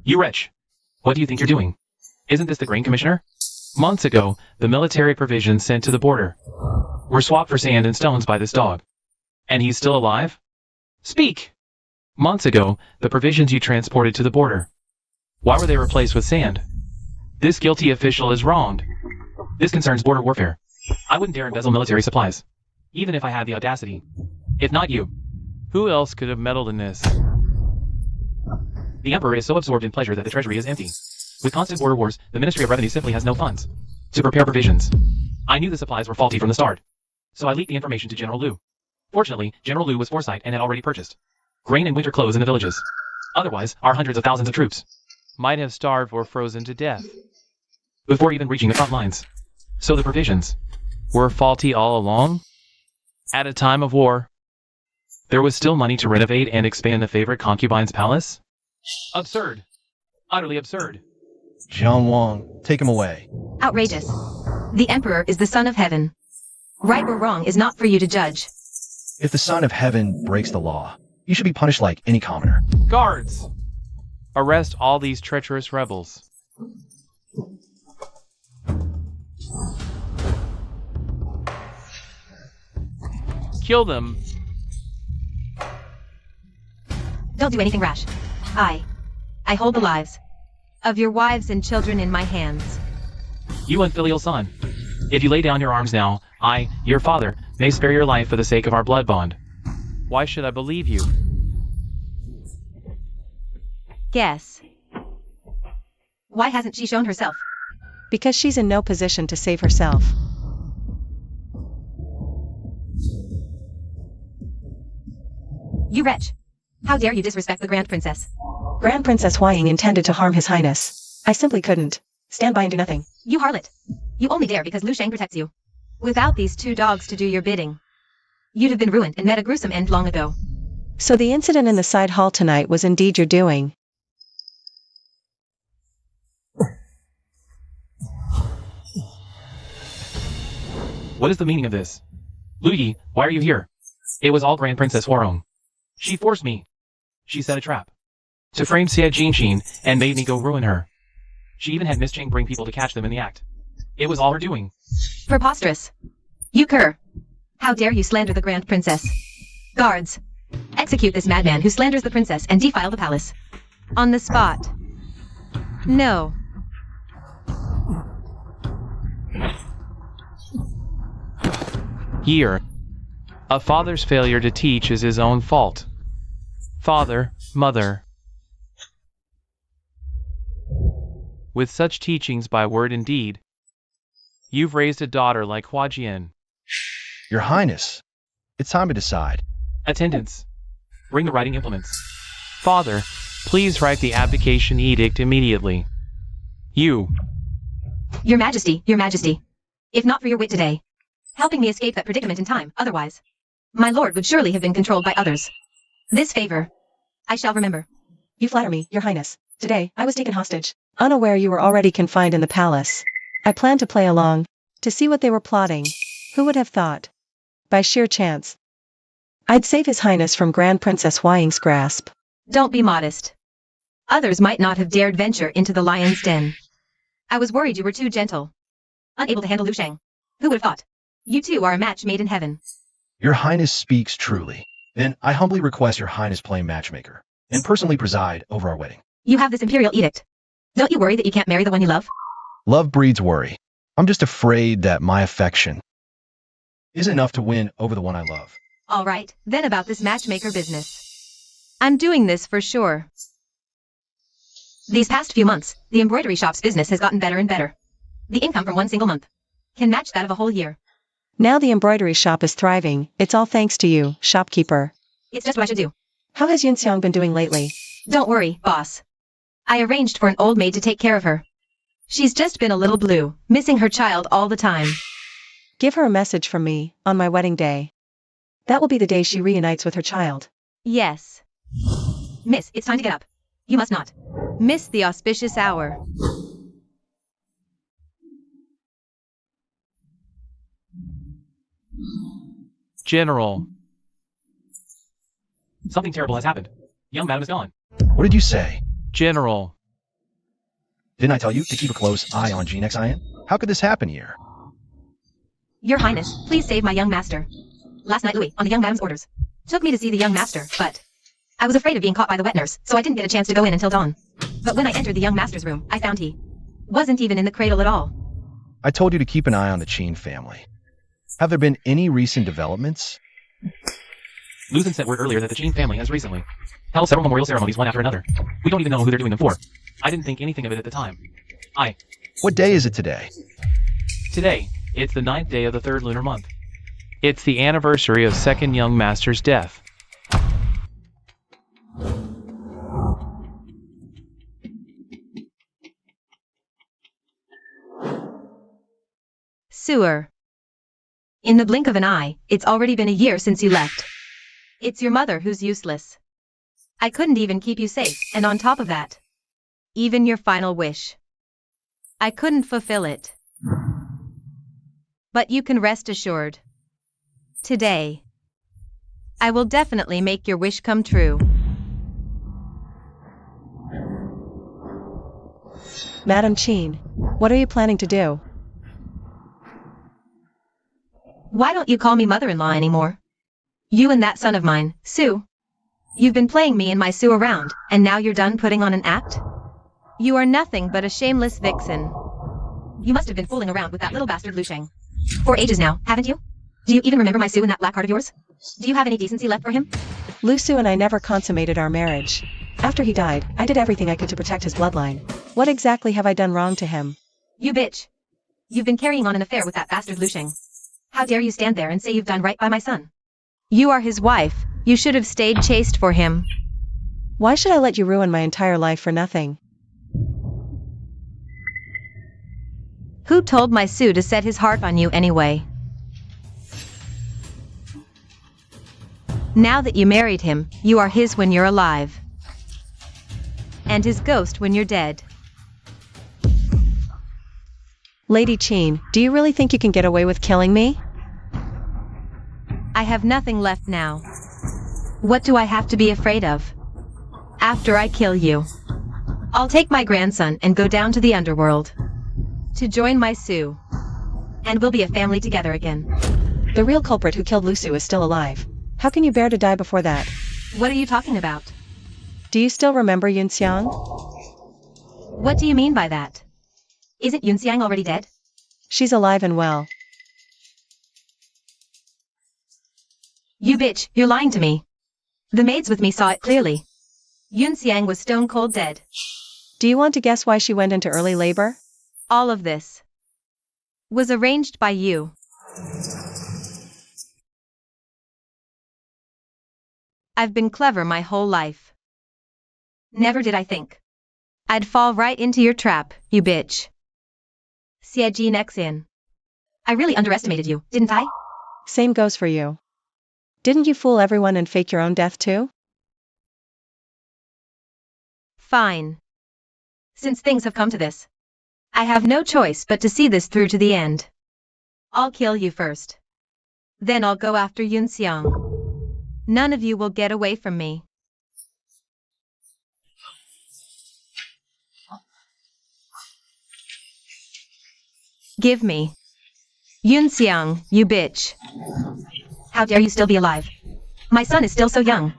You wretch. What do you think you're doing? Isn't this the grain commissioner? Months ago, the military provisions sent to the border were swapped for sand and stones by this dog. And he's still alive? Speak! Months ago, the provisions you transported to the border. Why were they replaced with sand? This guilty official is wronged. This concerns border warfare. I wouldn't dare embezzle military supplies, even if I had the audacity. If not you. Who else could have meddled in this? The Emperor is so absorbed in pleasure that the treasury is empty. With constant border wars, the Ministry of Revenue simply has no funds to prepare provisions. I knew the supplies were faulty from the start, so I leaked the information to General Liu. Fortunately, General Liu was foresight and had already purchased grain and winter clothes in the villages. Otherwise, our hundreds of thousands of troops Might have starved or frozen to death. before even reaching the front lines. So the provisions Were faulty all along? At a time of war? There was still money to renovate and expand the favorite concubine's palace? Absurd. Utterly absurd. Jiang Wang, take him away. Outrageous. The Emperor is the Son of Heaven. Right or wrong is not for you to judge. If the Son of Heaven breaks the law, he should be punished like any commoner. Guards! Arrest all these treacherous rebels. Kill them. Don't do anything rash. I hold the lives of your wives and children in my hands. You unfilial son. If you lay down your arms now, I, your father, may spare your life for the sake of our blood bond. Why should I believe you? Guess. Why hasn't she shown herself? Because she's in no position to save herself. You wretch. How dare you disrespect the Grand Princess? Grand Princess Huaying intended to harm His Highness. I simply couldn't stand by and do nothing. You harlot. You only dare because Lu Shang protects you. Without these two dogs to do your bidding, you'd have been ruined and met a gruesome end long ago. So the incident in the side hall tonight was indeed your doing. What is the meaning of this? Lu Yi, why are you here? It was all Grand Princess Huarong. She forced me. She set a trap to frame Xie Jinxin and made me go ruin her. She even had Miss Cheng bring people to catch them in the act. It was all her doing. Preposterous. You cur. How dare you slander the Grand Princess? Guards, execute this madman who slanders the princess and defile the palace. On the spot. No. Here. A father's failure to teach is his own fault. Father, mother. With such teachings by word and deed, you've raised a daughter like Huajian. Your Highness, it's time to decide. Attendants, bring the writing implements. Father, please write the abdication edict immediately. You. Your Majesty, Your Majesty. If not for your wit today, helping me escape that predicament in time, otherwise, my lord would surely have been controlled by others. This favor, I shall remember. You flatter me, Your Highness. Today, I was taken hostage, unaware you were already confined in the palace. I planned to play along, to see what they were plotting. Who would have thought? By sheer chance, I'd save His Highness from Grand Princess Huaying's grasp. Don't be modest. Others might not have dared venture into the lion's den. I was worried you were too gentle. Unable to handle Lu Shang. Who would have thought? You two are a match made in heaven. Your Highness speaks truly. Then I humbly request Your Highness play matchmaker, and personally preside over our wedding. You have this imperial edict. Don't you worry that you can't marry the one you love? Love breeds worry. I'm just afraid that my affection isn't enough to win over the one I love. All right, then about this matchmaker business. I'm doing this for sure. These past few months, the embroidery shop's business has gotten better and better. The income from one single month can match that of a whole year. Now the embroidery shop is thriving. It's all thanks to you, shopkeeper. It's just what I should do. How has Yun Xiang been doing lately? Don't worry, boss. I arranged for an old maid to take care of her. She's just been a little blue, missing her child all the time. Give her a message from me, on my wedding day. That will be the day she reunites with her child. Yes. Miss, it's time to get up. You must not miss the auspicious hour. General. Something terrible has happened. Young madam is gone. What did you say? General. Didn't I tell you to keep a close eye on Genexan? How could this happen here? Your Highness, please save my young master. Last night Louis, on the young madam's orders, took me to see the young master, but I was afraid of being caught by the wet nurse, so I didn't get a chance to go in until dawn. But when I entered the young master's room, I found he wasn't even in the cradle at all. I told you to keep an eye on the Qin family. Have there been any recent developments? Luzin sent word earlier that the Qin family has recently held several memorial ceremonies one after another. We don't even know who they're doing them for. I didn't think anything of it at the time. What day is it today? Today, it's the 9th day of the 3rd lunar month. It's the anniversary of second young master's death. Sewer. In the blink of an eye, it's already been a year since you left. It's your mother who's useless. I couldn't even keep you safe, and on top of that, even your final wish, I couldn't fulfill it. But you can rest assured. Today, I will definitely make your wish come true. Madam Qin, what are you planning to do? Why don't you call me mother-in-law anymore? You and that son of mine, Sue. You've been playing me and my Sue around, and now you're done putting on an act? You are nothing but a shameless vixen. You must have been fooling around with that little bastard Lu Sheng for ages now, haven't you? Do you even remember my Sue and that black heart of yours? Do you have any decency left for him? Lu Su and I never consummated our marriage. After he died, I did everything I could to protect his bloodline. What exactly have I done wrong to him? You bitch. You've been carrying on an affair with that bastard Lu Sheng. How dare you stand there and say you've done right by my son? You are his wife. You should have stayed chaste for him. Why should I let you ruin my entire life for nothing? Who told my Sue to set his heart on you anyway? Now that you married him, you are his when you're alive. And his ghost when you're dead. Lady Qin, do you really think you can get away with killing me? I have nothing left now. What do I have to be afraid of? After I kill you, I'll take my grandson and go down to the underworld to join my Sue. And we'll be a family together again. The real culprit who killed Lu Su is still alive. How can you bear to die before that? What are you talking about? Do you still remember Yun Xiang? What do you mean by that? Isn't Yun Xiang already dead? She's alive and well. You bitch, you're lying to me. The maids with me saw it clearly. Yun Xiang was stone cold dead. Do you want to guess why she went into early labor? All of this was arranged by you. I've been clever my whole life. Never did I think I'd fall right into your trap, you bitch. Xie Nex in. I really underestimated you, didn't I? Same goes for you. Didn't you fool everyone and fake your own death too? Fine. Since things have come to this, I have no choice but to see this through to the end. I'll kill you first. Then I'll go after Yun Xiang. None of you will get away from me. Give me Yun Xiang, you bitch. How dare you still be alive? My son is still so young.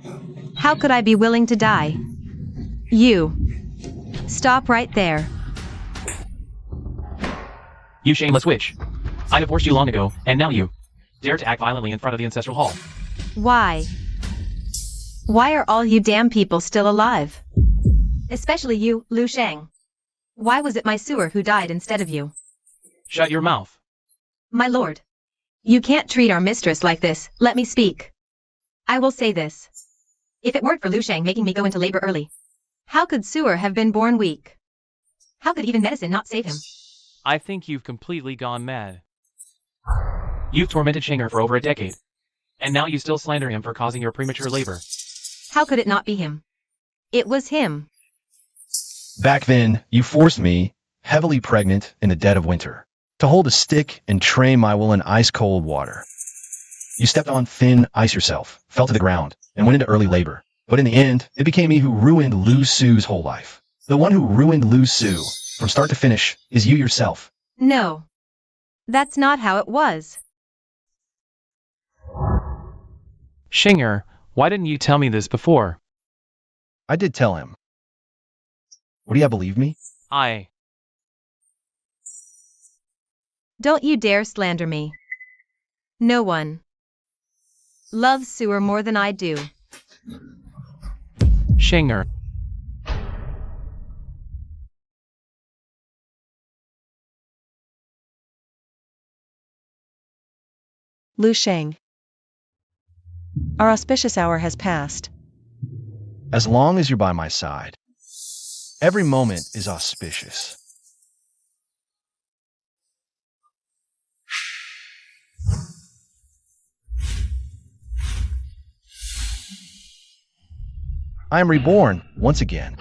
How could I be willing to die? You. Stop right there. You shameless witch. I divorced you long ago, and now you dare to act violently in front of the ancestral hall. Why? Why are all you damn people still alive? Especially you, Lu Sheng. Why was it my sewer who died instead of you? Shut your mouth. My lord. You can't treat our mistress like this, let me speak. I will say this. If it weren't for Lu Sheng making me go into labor early, how could Sewer have been born weak? How could even medicine not save him? I think you've completely gone mad. You've tormented Shanger for over a decade, and now you still slander him for causing your premature labor. How could it not be him? It was him. Back then, you forced me, heavily pregnant in the dead of winter, to hold a stick and train my will in ice-cold water. You stepped on thin ice yourself, fell to the ground, and went into early labor. But in the end, it became me who ruined Lu Su's whole life. The one who ruined Lu Su from start to finish, is you yourself. No. That's not how it was. Shinger, why didn't you tell me this before? I did tell him. Would he believe me? Don't you dare slander me. No one loves Sewer more than I do. Shinger. Lu Sheng. Our auspicious hour has passed. As long as you're by my side. Every moment is auspicious. I am reborn once again.